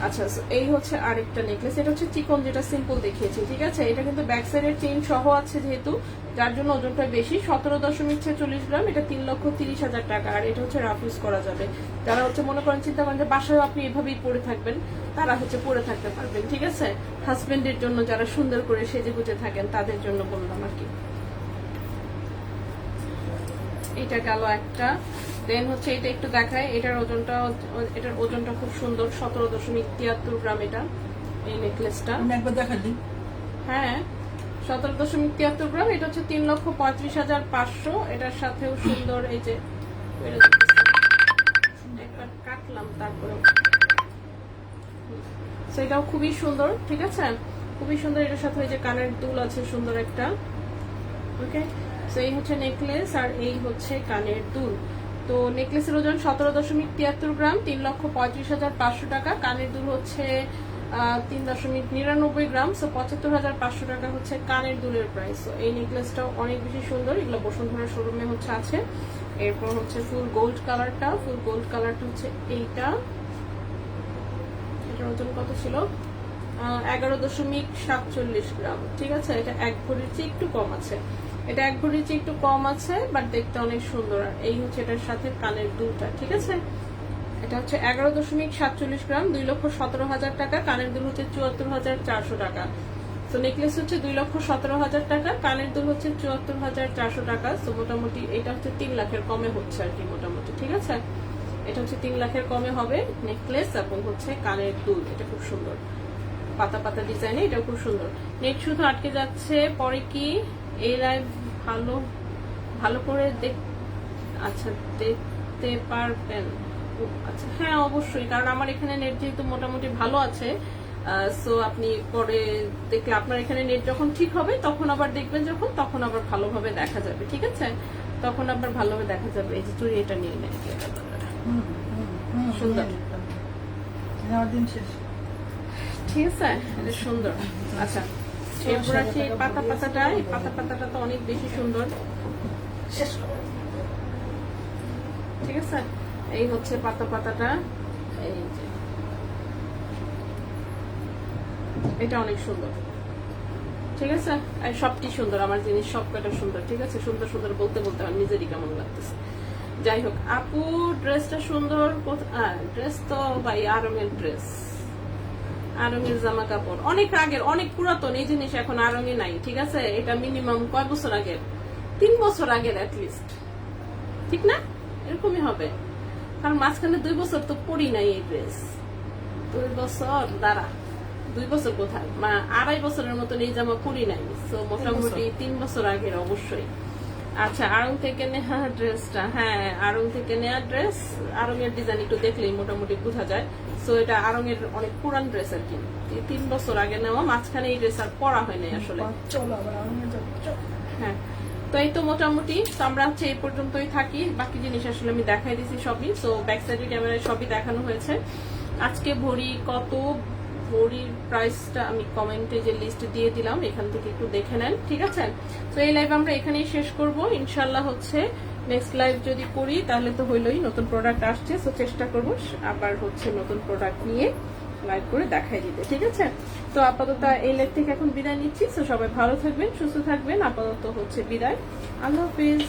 Speaker 1: আচ্ছা, এই হচ্ছে আরেকটা নেকলেস। এটা হচ্ছে চিকন, যেটা সিম্পল দেখিয়েছি, ঠিক আছে। এটা কিন্তু ব্যাক সাইডের চেইন সহ আছে যেহেতু, যার জন্য ওজনটা বেশি, 17.46 গ্রাম। এটা 3,30,000 টাকা। আর এটা হচ্ছে রাফ ইউজ করা যাবে। যারা হচ্ছে মনে করেন চিন্তা করেন যে বাসায় আপনি এভাবেই পরে থাকবেন, তারা হচ্ছে পরে থাকতে পারবেন, ঠিক আছে। হাজবেন্ডের জন্য যারা সুন্দর করে সেজে গুজে থাকেন তাদের জন্য বললাম আর কি। এটা গেল একটা। দেন হচ্ছে এটা একটু দেখায়, এটার ওজনটা খুব সুন্দর, 17.73 গ্রাম। এটা এই নেকলেসটা
Speaker 2: একবার দেখা দিই।
Speaker 1: হ্যাঁ, 17.73 গ্রাম। এটা হচ্ছে 3,35,500। এটার সাথেও সুন্দর, এই যে একবার কাটলাম তারপরে, সেটাও খুবই সুন্দর, ঠিক আছে, খুবই সুন্দর। এটার সাথে এই যে কানের দুল আছে সুন্দর একটা। ওকে, এই হচ্ছে নেকলেস আর এই হচ্ছে কানের দুল। তো নেকলেসের ওজন 17.73 গ্রাম, 3,35,500 টাকা। কানের দুল হচ্ছে 3.99 গ্রাম, 75,500 টাকা হচ্ছে কানের দুলের প্রাইস। তো এই নেকলেসটাও অনেক বেশি সুন্দর। এগুলো বসুন্ধরা শোরুমে হচ্ছে আছে। এরপর হচ্ছে ফুল গোল্ড কালারটা হচ্ছে এইটা। এটার ওজন কত ছিল? 11.47 গ্রাম, ঠিক আছে। এটা 1 ভরির চেয়ে একটু কম আছে। এটা 1 ভরির চেয়ে একটু কম আছে, বাট দেখতে অনেক সুন্দর। আর এই হচ্ছে এটার সাথে কানের দুলটা, ঠিক আছে। এটা হচ্ছে 11.47 গ্রাম, 2,17,000 টাকা। কানের দুল হচ্ছে 74,400 টাকা। তো নেকলেস হচ্ছে 2,17,000 টাকা, কানের দুল হচ্ছে 74,400 টাকা। তো মোটামুটি এটা হচ্ছে 3 লাখের কমে হচ্ছে আর কি, মোটামুটি, ঠিক আছে। এটা হচ্ছে 3 লাখের কমে হবে নেকলেস এবং হচ্ছে কানের দুল। এটা খুব সুন্দর, পাতা পাতা ডিজাইনে, এটা খুব সুন্দর। নেট শুধু আটকে যাচ্ছে, পরে কি এই লাইভ ভালো করে আচ্ছা দেখতে পারবেন? আচ্ছা, হ্যাঁ অবশ্যই, কারণ আমার এখানে নেট যেহেতু মোটামুটি ভালো আছে, সো আপনি পরে দেখলে আপনার এখানে নেট যখন ঠিক হবে তখন আবার দেখবেন, তখন আবার ভালোভাবে দেখা যাবে, ঠিক আছে। তখন আবার ভালোভাবে দেখা যাবে। এই যে তুই এটা নিয়ে নেয়, সুন্দর, ঠিক আছে, এটা সুন্দর। আচ্ছা, এরপর আছে এই পাতা পাতাটা। এই পাতা পাতাটা তো অনেক বেশি সুন্দর, ঠিক আছে। এই হচ্ছে পাতা পাতাটা, এই যে এটা অনেক সুন্দর, ঠিক আছে। আর সবটি সুন্দর, আমার জিনিস সব কয়টা সুন্দর, ঠিক আছে। সুন্দর সুন্দর বলতে বলতে আমার নিজেরই কেমন লাগতেছে। যাই হোক, আপু ড্রেসটা সুন্দর। ড্রেস তো ভাই আরঙের ড্রেস, আরঙের জামা কাপড়, অনেক আগের, অনেক পুরাতন। এই জিনিস এখন আরঙে নাই, ঠিক আছে। এটা মিনিমাম কয় বছর আগের? 3 বছর আগের অ্যাটলিস্ট, ঠিক না? এরকমই হবে, কারণ মাঝখানে 2 বছর তো পরি নাই এই ড্রেস। 2 বছর দ্বারা 2 বছর কোথায়, 2.5 বছরের মতন এই জামা পরি নাই। তো মোটামুটি 3 বছর আগের অবশ্যই। আচ্ছা, আড়ং থেকে নেওয়া ড্রেসটা, হ্যাঁ আড়ং থেকে নেওয়া ড্রেস। আড়ংয়ের ডিজাইন একটু দেখলেই মোটামুটি বোঝা যায়। সো এটা আড়ংয়ের অনেক পুরান ড্রেস আর কি, 3 বছর আগে নেওয়া। মাঝখানে এই ড্রেস আর পরা হয় নাই আসলে। হ্যাঁ, তো এই তো মোটামুটি। তো আমরা হচ্ছে এই পর্যন্তই থাকি, বাকি জিনিস আসলে আমি দেখাই দিয়েছি সবই। সো ব্যাক সাইডের ক্যামেরায় সবই দেখানো হয়েছে। আজকে ভরি কত, ভরির প্রাইসটা আমি কমেন্টে যে লিস্ট দিয়ে দিলাম, এখান থেকে একটু দেখে নেন, ঠিক আছে। তো এই লাইভ আমরা এখানেই শেষ করব ইনশাল্লাহ। হচ্ছে নেক্সট লাইভ যদি করি তাহলে তো হইলোই, নতুন প্রোডাক্ট আসছে, সো চেষ্টা করবো আবার হচ্ছে নতুন প্রোডাক্ট নিয়ে লাইভ করে দেখাই দিতে, ঠিক আছে। তো আপাতত এই লাইভ থেকে এখন বিদায় নিচ্ছি। সো সবাই ভালো থাকবেন, সুস্থ থাকবেন। আপাতত হচ্ছে বিদায়, আল্লাহ হাফিজ।